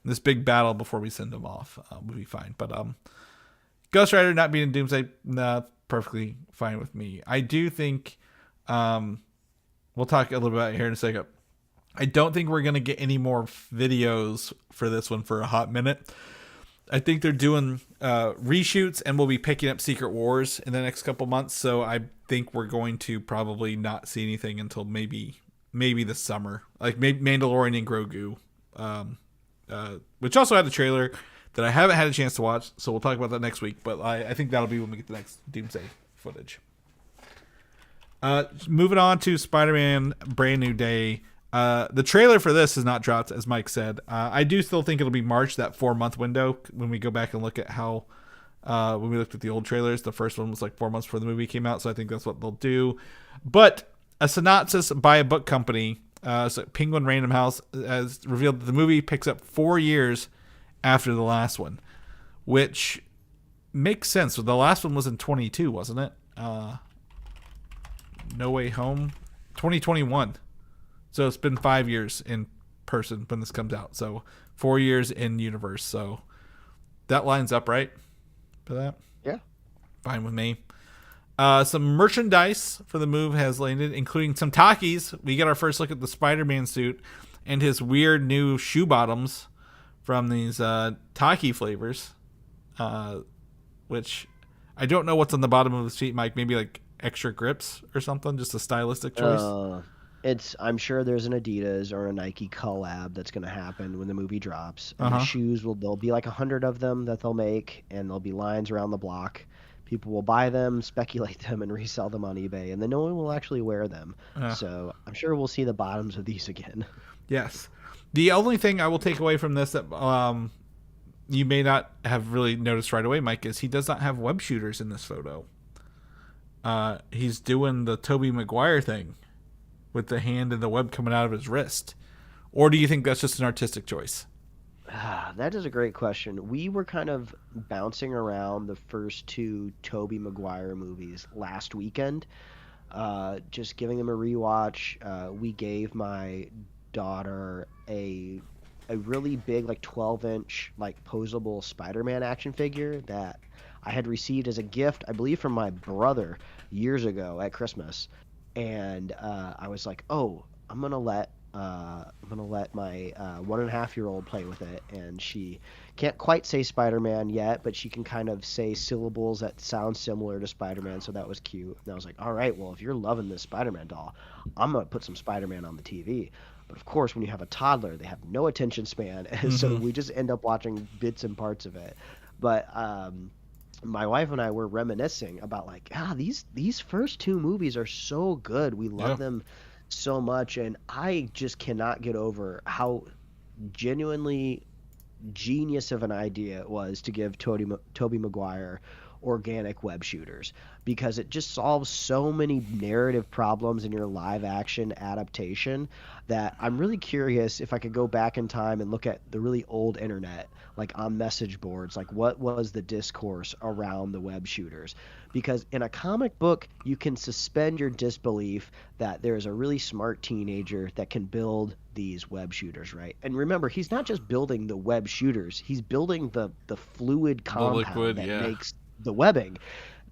this big battle before we send them off. Would be fine. But Ghost Rider not being in Doomsday, perfectly fine with me. I do think we'll talk a little bit about it here in a second. I don't think we're going to get any more videos for this one for a hot minute. I think they're doing reshoots and we'll be picking up Secret Wars in the next couple months. So I think we're going to probably not see anything until maybe the summer. Like maybe Mandalorian and Grogu, which also had a trailer that I haven't had a chance to watch. So we'll talk about that next week. But I think that'll be when we get the next Doomsday footage. Moving on to Spider-Man Brand New Day. The trailer for this is not dropped, as Mike said. I do still think it'll be March, that 4-month window, when we go back and look at how, when we looked at the old trailers, the first one was like 4 months before the movie came out, so I think that's what they'll do. But a synopsis by a book company, so Penguin Random House, has revealed that the movie picks up 4 years after the last one, which makes sense. The last one was in 22, wasn't it? No Way Home, 2021. So it's been 5 years in person when this comes out. So 4 years in universe. So that lines up, right? For that? Yeah. Fine with me. Some merchandise for the move has landed, including some Takis. We get our first look at the Spider-Man suit and his weird new shoe bottoms from these Taki flavors, which I don't know what's on the bottom of his feet, Mike. Maybe like extra grips or something, just a stylistic choice. I'm sure there's an Adidas or a Nike collab that's going to happen when the movie drops. And the shoes there'll be like 100 of them that they'll make, and there'll be lines around the block. People will buy them, speculate them, and resell them on eBay, and then no one will actually wear them. So I'm sure we'll see the bottoms of these again. Yes. The only thing I will take away from this that you may not have really noticed right away, Mike, is he does not have web shooters in this photo. He's doing the Tobey Maguire thing with the hand and the web coming out of his wrist. Or do you think that's just an artistic choice? That is a great question. We were kind of bouncing around the first 2 Tobey Maguire movies last weekend, just giving them a rewatch. We gave my daughter a really big, like 12-inch, like posable Spider-Man action figure that I had received as a gift, I believe, from my brother years ago at Christmas. And I was like, I'm gonna let my 1.5-year-old play with it, and she can't quite say Spider-Man yet, but she can kind of say syllables that sound similar to Spider-Man, so that was cute. And I was like, all right, well, if you're loving this Spider-Man doll, I'm gonna put some Spider-Man on the TV. But of course, when you have a toddler, they have no attention span, and so we just end up watching bits and parts of it. But my wife and I were reminiscing about like, these first 2 movies are so good. We love them so much, and I just cannot get over how genuinely genius of an idea it was to give Tobey Maguire organic web shooters, because it just solves so many narrative problems in your live action adaptation that I'm really curious if I could go back in time and look at the really old internet, like on message boards, like what was the discourse around the web shooters. Because in a comic book, you can suspend your disbelief that there's a really smart teenager that can build these web shooters, right? And remember, he's not just building the web shooters, he's building the fluid compound that makes the webbing.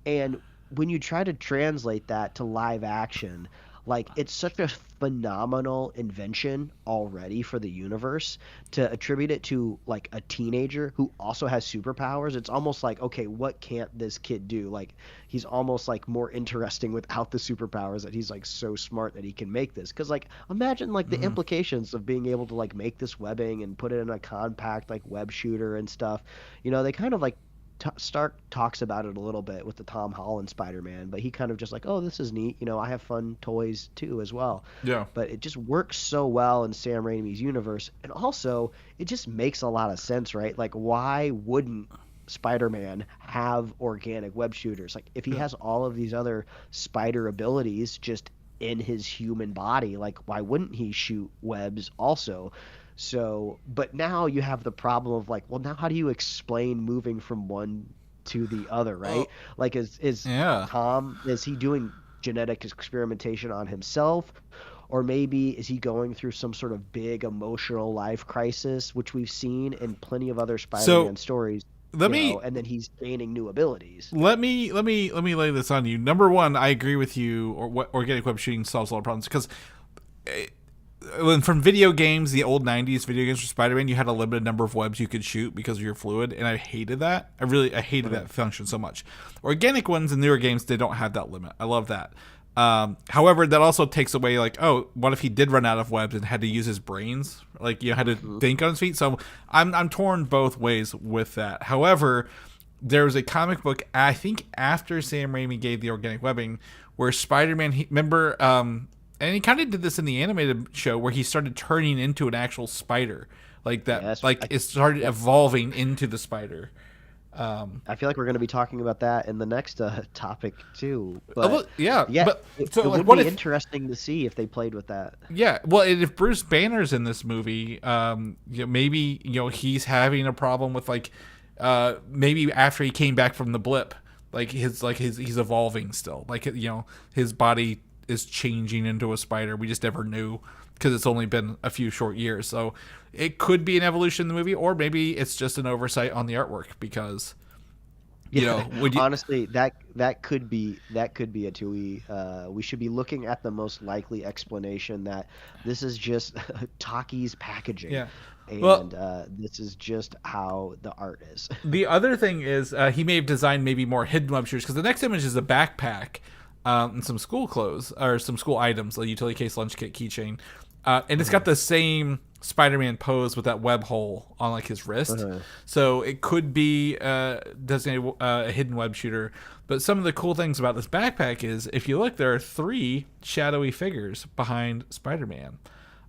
And when you try to translate that to live action, like it's such a phenomenal invention already for the universe to attribute it to like a teenager who also has superpowers. It's almost like, okay, what can't this kid do? Like he's almost like more interesting without the superpowers, that he's like so smart that he can make this. Because like imagine like the implications of being able to like make this webbing and put it in a compact like web shooter and stuff. They kind of like Stark talks about it a little bit with the Tom Holland Spider-Man, but he kind of just like, oh, this is neat. I have fun toys too as well. Yeah. But it just works so well in Sam Raimi's universe. And also, it just makes a lot of sense, right? Like, why wouldn't Spider-Man have organic web shooters? Like, if he has all of these other spider abilities just in his human body, like, why wouldn't he shoot webs also? So, but now you have the problem of like, well, now how do you explain moving from one to the other, right? Like, is Tom, is he doing genetic experimentation on himself? Or maybe is he going through some sort of big emotional life crisis, which we've seen in plenty of other Spider-Man stories? And then he's gaining new abilities. Let me lay this on you. Number one, I agree with you. Organic web shooting solves a lot of problems because from video games, the old 90s video games for Spider-Man, you had a limited number of webs you could shoot because of your fluid, and I hated that. I hated that function so much. Organic ones in newer games, they don't have that limit. I love that. However, that also takes away, like, oh, what if he did run out of webs and had to use his brains? Like, had to think on his feet. So I'm torn both ways with that. However, there was a comic book, I think after Sam Raimi gave the organic webbing, where Spider-Man, remember, and he kind of did this in the animated show where he started turning into an actual spider, like that. Yeah, it started evolving into the spider. I feel like we're going to be talking about that in the next topic too. But, But, it would be interesting to see if they played with that. Yeah, well, if Bruce Banner's in this movie, maybe he's having a problem with like maybe after he came back from the blip, like he's evolving still, like his body is changing into a spider. We just never knew because it's only been a few short years. So it could be an evolution in the movie, or maybe it's just an oversight on the artwork because honestly, that could be it too. We should be looking at the most likely explanation that this is just Taki's packaging. Yeah. And this is just how the art is. The other thing is he may have designed maybe more hidden web shooters, because the next image is a backpack and some school clothes or some school items, a utility case, lunch kit, keychain, and it's got the same Spider-Man pose with that web hole on like his wrist. So it could be designated a hidden web shooter. But some of the cool things about this backpack is, if you look, there are 3 shadowy figures behind Spider-Man.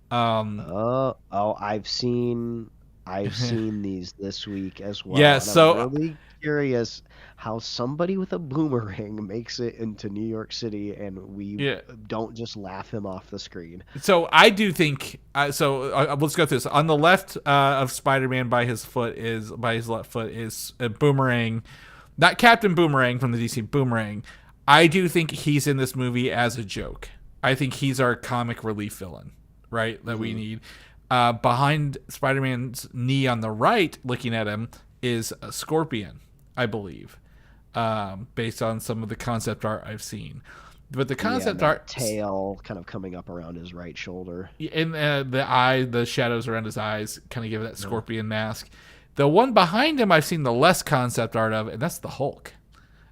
I've seen these this week as well. Yeah, so I'm really curious how somebody with a boomerang makes it into New York City, and we don't just laugh him off the screen. So I do think. Let's go through this. On the left of Spider-Man, by his left foot is a boomerang, not Captain Boomerang from the DC Boomerang. I do think he's in this movie as a joke. I think he's our comic relief villain, right? That we need. Behind Spider-Man's knee on the right, looking at him, is a scorpion, I believe, based on some of the concept art I've seen. But the concept art tail kind of coming up around his right shoulder, and the shadows around his eyes kind of give it that scorpion mask. The one behind him, I've seen the less concept art of, and that's the Hulk.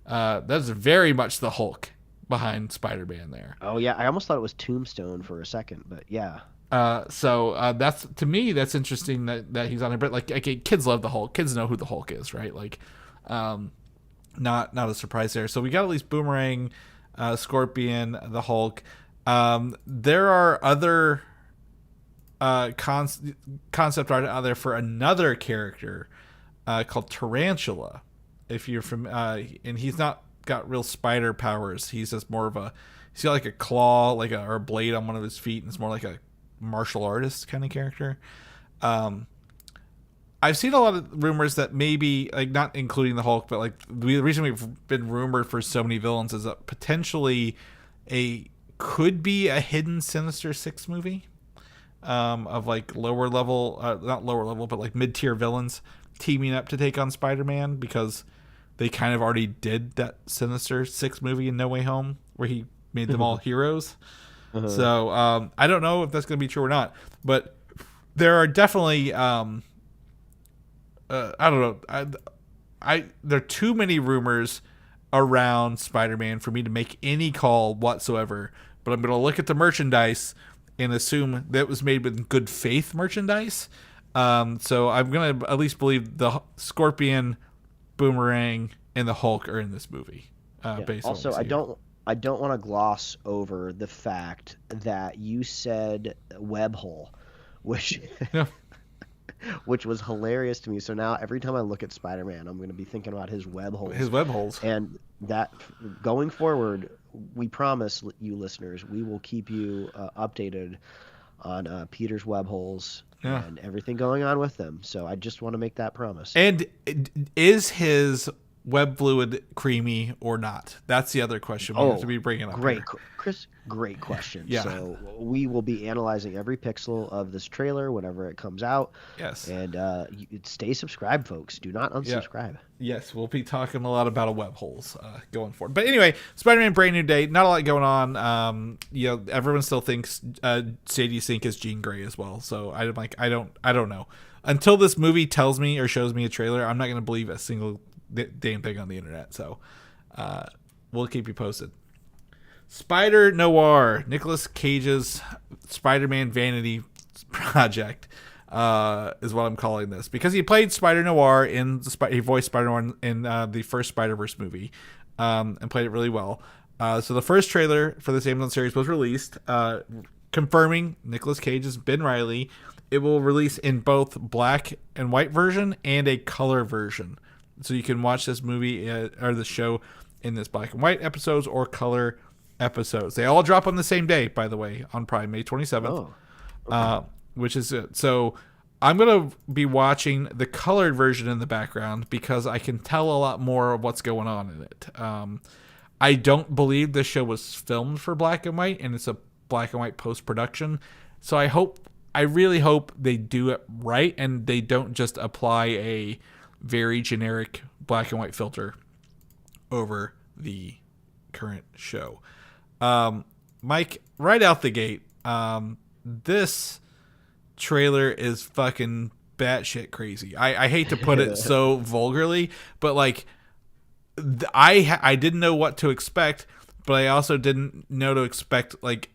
That's very much the Hulk behind Spider-Man there. Oh yeah, I almost thought it was Tombstone for a second, but yeah. So that's, to me, that's interesting that he's on here. But like kids love the Hulk. Kids know who the Hulk is, right? Like, not a surprise there. So we got at least Boomerang, Scorpion, the Hulk. There are other concept art out there for another character called Tarantula. If you're from, and he's not got real spider powers. He's just more of he's got like a claw, or a blade on one of his feet, and it's more like a martial artist kind of character. I've seen a lot of rumors that maybe, like, not including the Hulk, but like the reason we've been rumored for so many villains is that potentially could be a hidden Sinister Six movie of like lower level, not lower level, but like mid-tier villains teaming up to take on Spider-Man, because they kind of already did that Sinister Six movie in No Way Home, where he made them all heroes. So I don't know if that's going to be true or not, but there are definitely I don't know. There are too many rumors around Spider-Man for me to make any call whatsoever. But I'm going to look at the merchandise and assume that it was made with good faith merchandise. So I'm going to at least believe the Scorpion, Boomerang, and the Hulk are in this movie. Based also, on I don't want to gloss over the fact that you said web hole, which yeah. which was hilarious to me. So now every time I look at Spider-Man, I'm going to be thinking about his web holes. His web holes. And that going forward, we promise you listeners, we will keep you updated on Peter's web holes and everything going on with them. So I just want to make that promise. And is his web fluid creamy or not? That's the other question we have to be bringing up. Great, here. Chris. Great question. Yeah. So we will be analyzing every pixel of this trailer whenever it comes out. Yes. And stay subscribed, folks. Do not unsubscribe. Yes, we'll be talking a lot about a web holes going forward. But anyway, Spider-Man Brand New Day. Not a lot going on. Everyone still thinks Sadie Sink is Jean Grey as well. So I don't know. Until this movie tells me or shows me a trailer, I'm not going to believe a single damn thing on the internet. So we'll keep you posted. Spider-Noir, Nicolas Cage's Spider-Man vanity project, is what I'm calling this, because he played Spider-Noir he voiced Spider-Noir in the first Spider-Verse movie, and played it really well. So the first trailer for this Amazon series was released, confirming Nicolas Cage as Ben Reilly. It will release in both black and white version and a color version, so you can watch this movie or the show in this black and white episodes or color episodes. They all drop on the same day, by the way, on Prime, May 27th. Which is it. So I'm going to be watching the colored version in the background because I can tell a lot more of what's going on in it. I don't believe this show was filmed for black and white, and it's a black and white post-production. So I really hope they do it right and they don't just apply a very generic black and white filter over the current show. Mike, right out the gate, this trailer is fucking batshit crazy. I hate to put it so vulgarly, but like I didn't know what to expect, but I also didn't know to expect like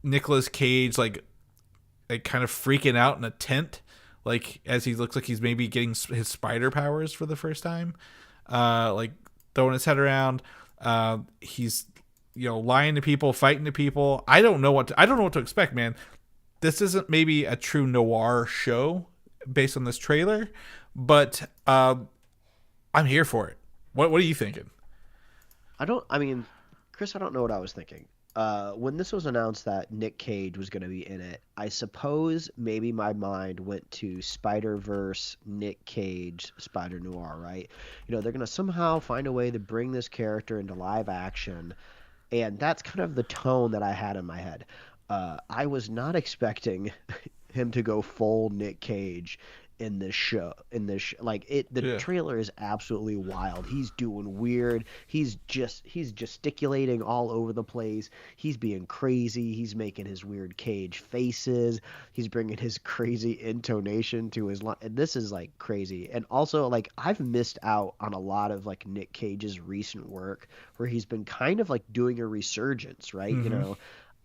Nicolas Cage like kind of freaking out in a tent, like as he looks like he's maybe getting his spider powers for the first time, like throwing his head around. He's lying to people, fighting to people. I don't know what to expect, man. This isn't maybe a true noir show based on this trailer, but I'm here for it. What are you thinking? Chris, I don't know what I was thinking. When this was announced that Nic Cage was going to be in it, I suppose maybe my mind went to Spider-Verse, Nic Cage, Spider-Noir, right? They're going to somehow find a way to bring this character into live action, and that's kind of the tone that I had in my head. I was not expecting him to go full Nic Cage in this show. The trailer is absolutely wild. He's doing weird. He's gesticulating all over the place. He's being crazy. He's making his weird Cage faces. He's bringing his crazy intonation to his line. And this is like crazy. And also, like, I've missed out on a lot of like Nic Cage's recent work where he's been kind of like doing a resurgence, right? Mm-hmm.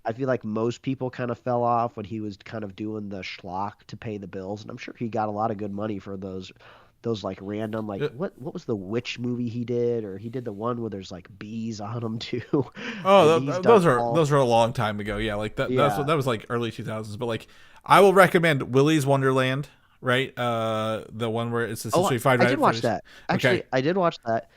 I feel like most people kind of fell off when he was kind of doing the schlock to pay the bills, and I'm sure he got a lot of good money for those like random what was the witch movie he did, or he did the one where there's like bees on them too. Those are a long time ago. Yeah, like that. Yeah. That was like early 2000s. But like, I will recommend Willy's Wonderland. Right, the one where it's essentially five. I did watch that. Actually, okay. I did watch that.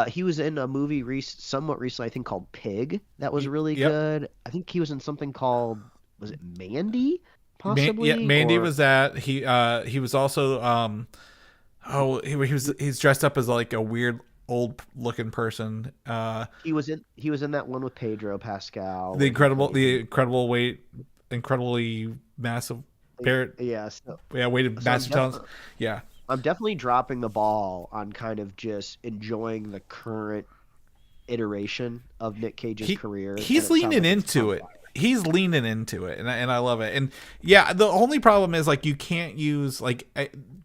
He was in a movie somewhat recently, I think, called Pig. That was really good. I think he was in something called, was it Mandy? Possibly. Mandy was that. He was also he's dressed up as like a weird old looking person. He was in that one with Pedro Pascal. The incredibly massive. Weighted massive talents. Yeah. I'm definitely dropping the ball on kind of just enjoying the current iteration of Nick Cage's career. He's leaning into it. He's leaning into it, and I love it. And yeah, the only problem is like you can't use like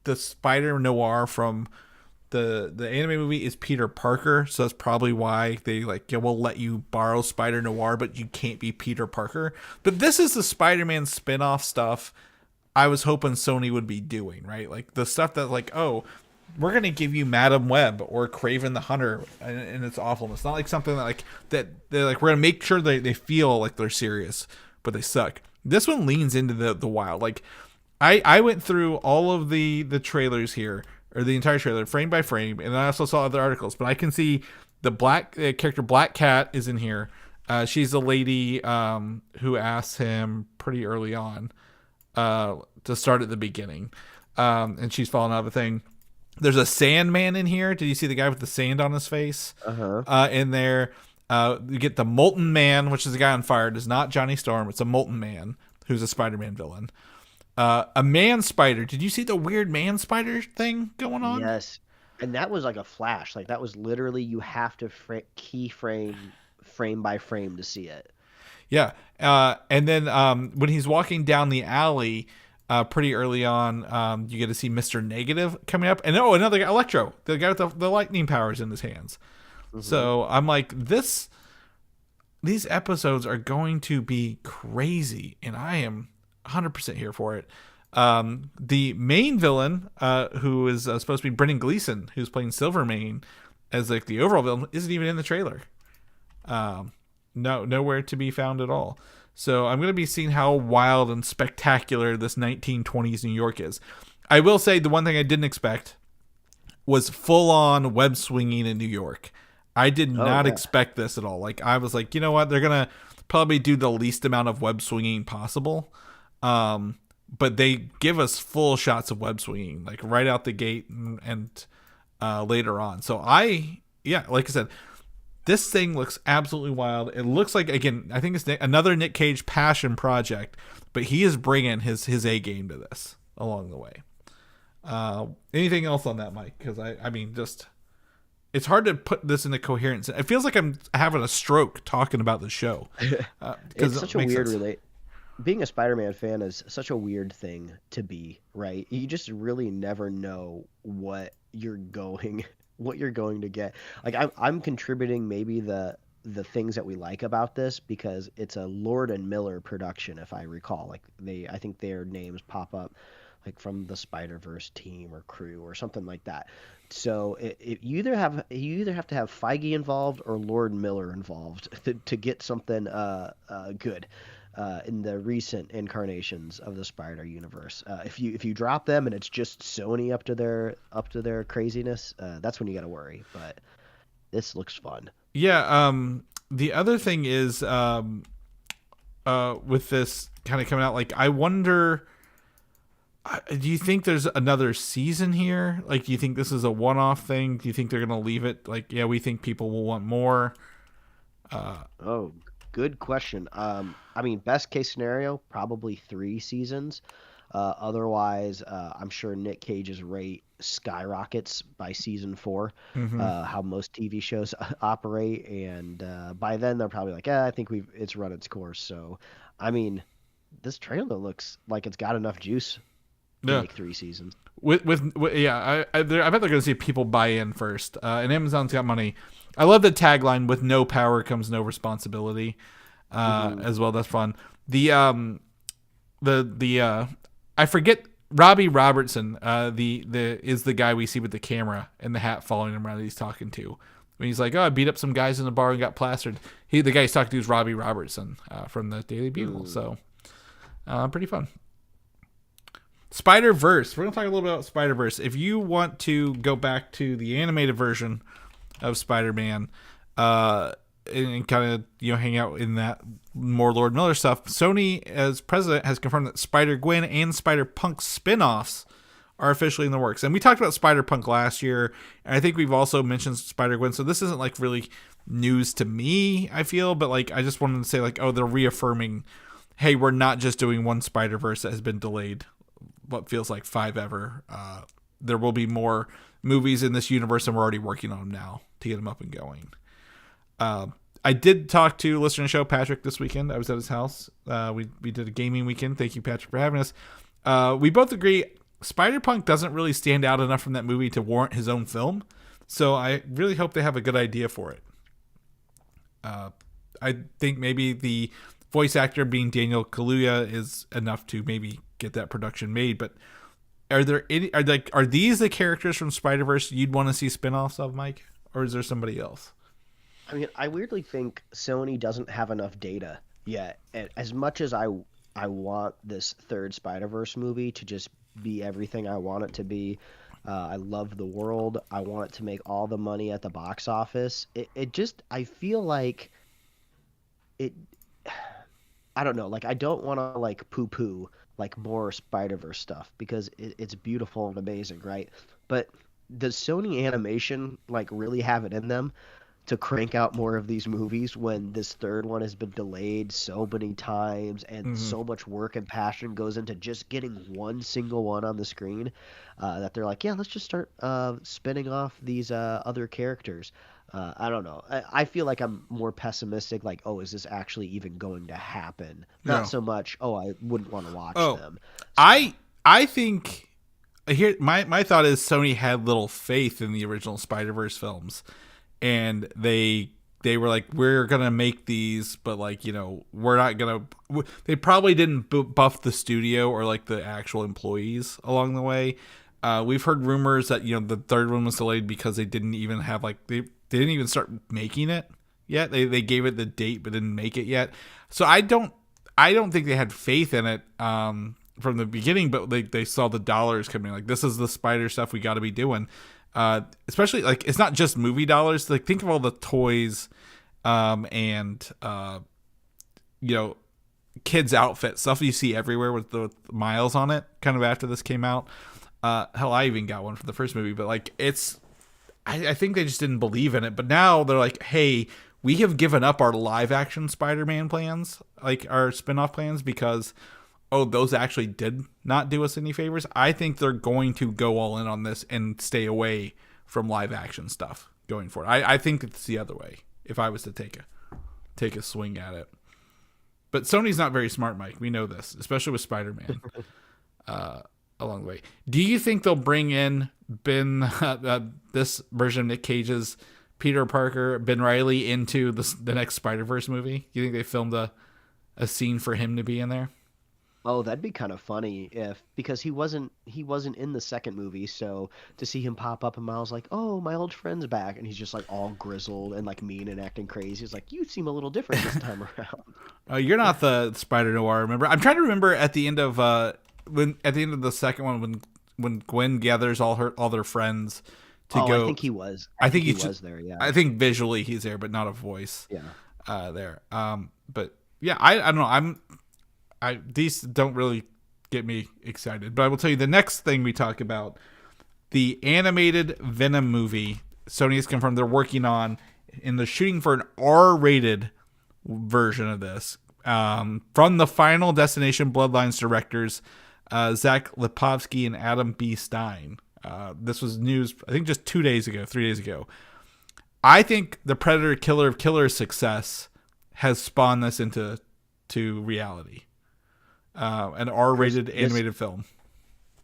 the Spider-Noir from the anime movie is Peter Parker, so that's probably why they like will let you borrow Spider-Noir, but you can't be Peter Parker. But this is the Spider-Man spin-off stuff I was hoping Sony would be doing, right? Like the stuff that like, oh, we're gonna give you Madam Web or Kraven the Hunter, and it's awful. It's not like something that like that they're like we're gonna make sure they feel like they're serious, but they suck. This one leans into the wild. Like I went through all of the trailers here, or the entire trailer frame by frame, and I also saw other articles. But I can see the black character Black Cat is in here. She's the lady who asks him pretty early on to start at the beginning, and she's falling out of a thing. There's a Sandman in here. Did you see the guy with the sand on his face? In there. You get the Molten Man, which is the guy on fire. It is not Johnny Storm. It's a Molten Man who's a Spider-Man villain. A Man Spider. Did you see the weird Man Spider thing going on? Yes. And that was like a flash. Like that was literally you have to keyframe frame by frame to see it. Yeah. And then when he's walking down the alley, pretty early on, you get to see Mr. Negative coming up. And another guy, Electro, the guy with the lightning powers in his hands. Mm-hmm. So I'm like, these episodes are going to be crazy, and I am 100% here for it. The main villain, who is supposed to be Brendan Gleeson, who's playing Silvermane as like the overall villain, isn't even in the trailer. Nowhere to be found at all. So I'm going to be seeing how wild and spectacular this 1920s New York is. I will say the one thing I didn't expect was full-on web swinging in New York. I did not expect this at all. Like I was like, you know what? They're going to probably do the least amount of web swinging possible. But they give us full shots of web swinging, like right out the gate and later on. So like I said, this thing looks absolutely wild. It looks like, again, I think it's another Nick Cage passion project, but he is bringing his A game to this along the way. Anything else on that, Mike? Because I mean, just it's hard to put this into coherence. It feels like I'm having a stroke talking about the show. It's such a weird being a Spider-Man fan is such a weird thing to be, right? You just really never know what you're going to get. Like I'm contributing maybe the things that we like about this because it's a Lord and Miller production, if I recall. Like I think their names pop up like from the Spider-Verse team or crew or something like that. So you either have to have Feige involved or Lord Miller involved to get something good. In the recent incarnations of the Spider Universe, if you drop them and it's just Sony up to their craziness, that's when you got to worry. But this looks fun. Yeah. The other thing is, with this kind of coming out, like I wonder, do you think there's another season here? Like, do you think this is a one-off thing? Do you think they're gonna leave it like, yeah, we think people will want more? Good question. I mean, best case scenario, probably 3 seasons. Otherwise, I'm sure Nick Cage's rate skyrockets by season 4, how most TV shows operate. And by then, they're probably like, I think it's run its course. So, I mean, this trailer looks like it's got enough juice to make 3 seasons. I bet they're going to see people buy in first. And Amazon's got money. I love the tagline, with no power comes no responsibility, as well. That's fun. The I forget, Robbie Robertson, is the guy we see with the camera and the hat following him around that he's talking to. When he's like, I beat up some guys in the bar and got plastered. The guy he's talking to is Robbie Robertson from the Daily Bugle. So, pretty fun. Spider-Verse. We're going to talk a little bit about Spider-Verse. If you want to go back to the animated version of Spider-Man, and kind of hang out in that more Lord Miller stuff, Sony as president has confirmed that Spider-Gwen and Spider-Punk spin-offs are officially in the works. And we talked about Spider-Punk last year, and I think we've also mentioned Spider-Gwen, so this isn't like really news to me, I feel, but like I just wanted to say like, they're reaffirming, hey, we're not just doing one Spider-Verse that has been delayed what feels like 5 ever there will be more movies in this universe, and we're already working on them now to get them up and going. I did talk to listener to the show, Patrick, this weekend. I was at his house. We did a gaming weekend. Thank you, Patrick, for having us. We both agree Spider-Punk doesn't really stand out enough from that movie to warrant his own film. So I really hope they have a good idea for it. I think maybe the voice actor being Daniel Kaluuya is enough to maybe get that production made. But are these the characters from Spider-Verse you'd want to see spinoffs of, Mike? Or is there somebody else? I mean, I weirdly think Sony doesn't have enough data yet. And as much as I want this third Spider-Verse movie to just be everything I want it to be, I love the world. I want it to make all the money at the box office. I feel like it, I don't know, like I don't want to like poo-poo like more Spider-Verse stuff because it's beautiful and amazing, right? But does Sony Animation like really have it in them to crank out more of these movies when this third one has been delayed so many times and so much work and passion goes into just getting one single one on the screen, that they're like, yeah, let's just start spinning off these other characters. I don't know. I feel like I'm more pessimistic, like, oh, is this actually even going to happen? Not so much, oh, I wouldn't want to watch them. I think here my thought is Sony had little faith in the original Spider-Verse films. And they were like, we're going to make these, but like, you know, we're not going to, they probably didn't buff the studio or like the actual employees along the way. We've heard rumors that, you know, the third one was delayed because they didn't even have like, they didn't even start making it yet. They gave it the date, but didn't make it yet. So I don't think they had faith in it, from the beginning, but they saw the dollars coming. Like, this is the Spider stuff we got to be doing. Especially like it's not just movie dollars. Like think of all the toys, and you know, kids outfit stuff you see everywhere with the miles on it. Kind of after this came out, hell, I even got one from the first movie. But like I think they just didn't believe in it. But now they're like, hey, we have given up our live action Spider-Man plans, like our spinoff plans, because those actually did not do us any favors. I think they're going to go all in on this and stay away from live action stuff going forward. I think it's the other way if I was to take a swing at it. But Sony's not very smart, Mike. We know this, especially with Spider-Man along the way. Do you think they'll bring in this version of Nic Cage's Peter Parker, Ben Reilly, into the next Spider-Verse movie? Do you think they filmed a scene for him to be in there? Oh, that'd be kind of funny because he wasn't in the second movie, so to see him pop up and Miles like, oh, my old friend's back, and he's just like all grizzled and like mean and acting crazy. It's like, you seem a little different this time around. You're not the Spider-Noir. Remember, I'm trying to remember at the end of the second one when Gwen gathers all their friends to go. I think he was. I think he was there. Yeah. I think visually he's there, but not a voice. Yeah. There. But yeah, I don't know. These don't really get me excited, but I will tell you the next thing we talk about, the animated Venom movie. Sony has confirmed they're working on in the shooting for an R-rated version of this, from the Final Destination Bloodlines directors, Zach Lipovsky and Adam B. Stein. This was news, I think, just 3 days ago. I think the Predator Killer of Killers success has spawned this into reality. An R-rated animated film.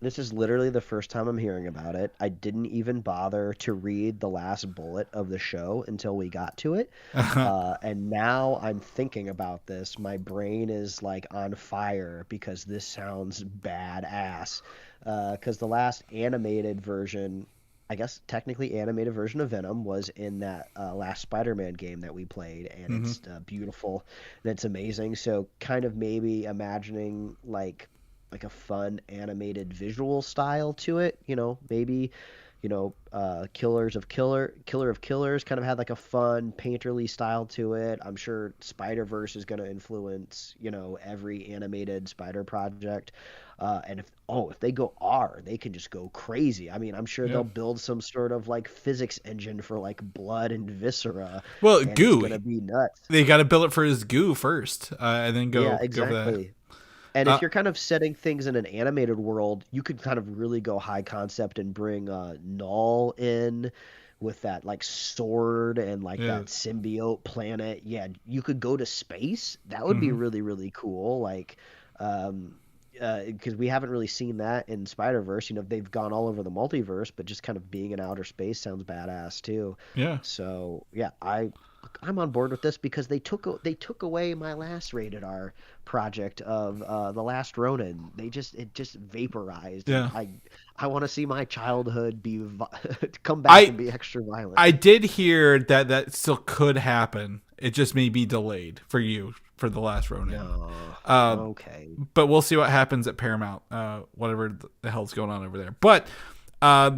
This is literally the first time I'm hearing about it. I didn't even bother to read the last bullet of the show until we got to it. And now I'm thinking about this. My brain is like on fire because this sounds badass. Because the last animated version, I guess technically animated version of Venom, was in that last Spider-Man game that we played, and it's beautiful and it's amazing. So kind of maybe imagining like a fun animated visual style to it, you know, maybe, you know, Killer of Killers kind of had like a fun painterly style to it. I'm sure Spider-Verse is going to influence, you know, every animated Spider project. And if they go R, they can just go crazy. I mean, I'm sure they'll build some sort of like physics engine for like blood and viscera. Well, and goo. It's gonna be nuts. They got to build it for his goo first, and then go. Yeah, exactly. Go for that. And if you're kind of setting things in an animated world, you could kind of really go high concept and bring Null in with that like sword and like that symbiote planet. Yeah, you could go to space. That would be really, really cool. Like, because we haven't really seen that in Spider-Verse. You know, they've gone all over the multiverse, but just kind of being in outer space sounds badass too. Yeah. So yeah, I'm on board with this because they took away my last rated R project of The Last Ronin. It just vaporized. Yeah. I want to see my childhood come back and be extra violent. I did hear that still could happen. It just may be delayed for you for The Last Ronin. No. Okay. But we'll see what happens at Paramount, whatever the hell's going on over there. But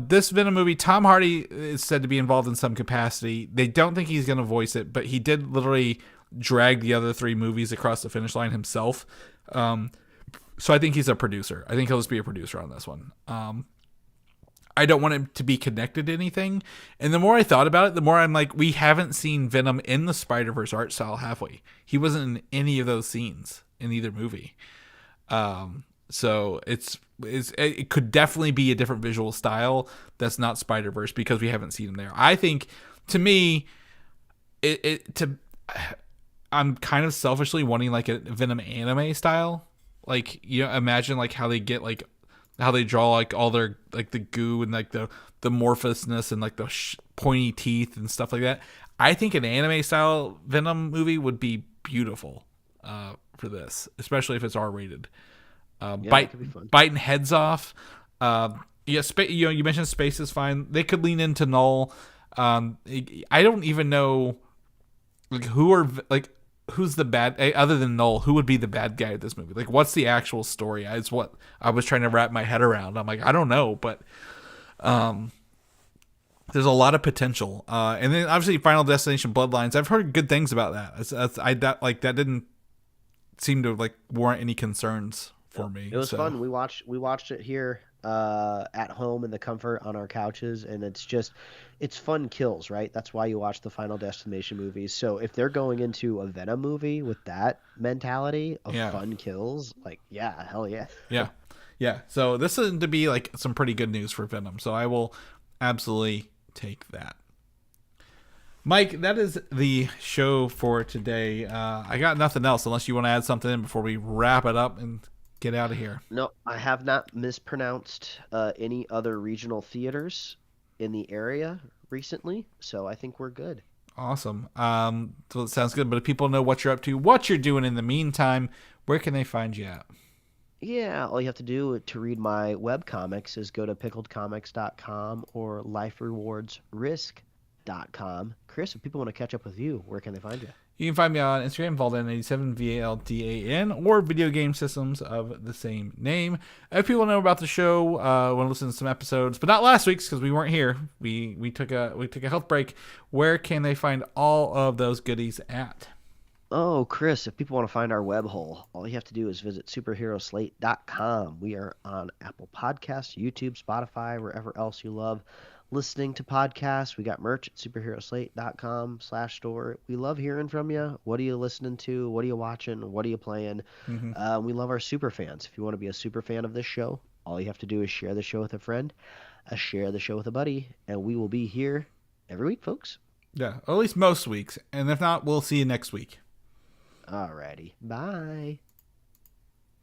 this Venom movie, Tom Hardy is said to be involved in some capacity. They don't think he's going to voice it, but he did literally drag the other 3 movies across the finish line himself. So I think he's a producer. I think he'll just be a producer on this one. I don't want him to be connected to anything. And the more I thought about it, the more I'm like, we haven't seen Venom in the Spider-Verse art style halfway. He wasn't in any of those scenes in either movie. So it could definitely be a different visual style that's not Spider-Verse because we haven't seen him there. I think, to me, I'm kind of selfishly wanting like a Venom anime style. Like, you know, imagine like how they get like how they draw like all their like the goo and like the amorphousness and like the pointy teeth and stuff like that. I think an anime style Venom movie would be beautiful for this, especially if it's R-rated. Biting heads off. You mentioned space is fine. They could lean into Null. I don't even know like who's the bad other than Null. Who would be the bad guy of this movie? Like, what's the actual story? It's what I was trying to wrap my head around. I'm like, I don't know, but there's a lot of potential. And then obviously Final Destination Bloodlines. I've heard good things about that. That didn't seem to like warrant any concerns for me. It was fun. We watched it here at home in the comfort on our couches, and it's fun kills, right? That's why you watch the Final Destination movies. So if they're going into a Venom movie with that mentality of fun kills, like, yeah, hell yeah. Yeah. So this is to be like some pretty good news for Venom. So I will absolutely take that. Mike, that is the show for today. I got nothing else unless you want to add something in before we wrap it up and get out of here. No, I have not mispronounced any other regional theaters in the area recently, so I think we're good. Awesome. So it sounds good, but if people know what you're up to, what you're doing in the meantime, where can they find you at? Yeah, all you have to do to read my webcomics is go to pickledcomics.com or liferewardsrisk.com. Chris, if people want to catch up with you, where can they find you? You can find me on Instagram, Valdan87, VALDAN, or Video Game Systems of the same name. If people know about the show, want to listen to some episodes, but not last week's because we weren't here. We took a health break. Where can they find all of those goodies at? Oh, Chris, if people want to find our web hole, all you have to do is visit superheroslate.com. We are on Apple Podcasts, YouTube, Spotify, wherever else you love listening to podcasts. We got merch at superheroslate.com/store. We love hearing from you. What are you listening to? What are you watching? What are you playing? We love our super fans. If you want to be a super fan of this show, all you have to do is share the show with a friend, share the show with a buddy, and we will be here every week, folks. Yeah, or at least most weeks. And if not, we'll see you next week. Alrighty. Bye.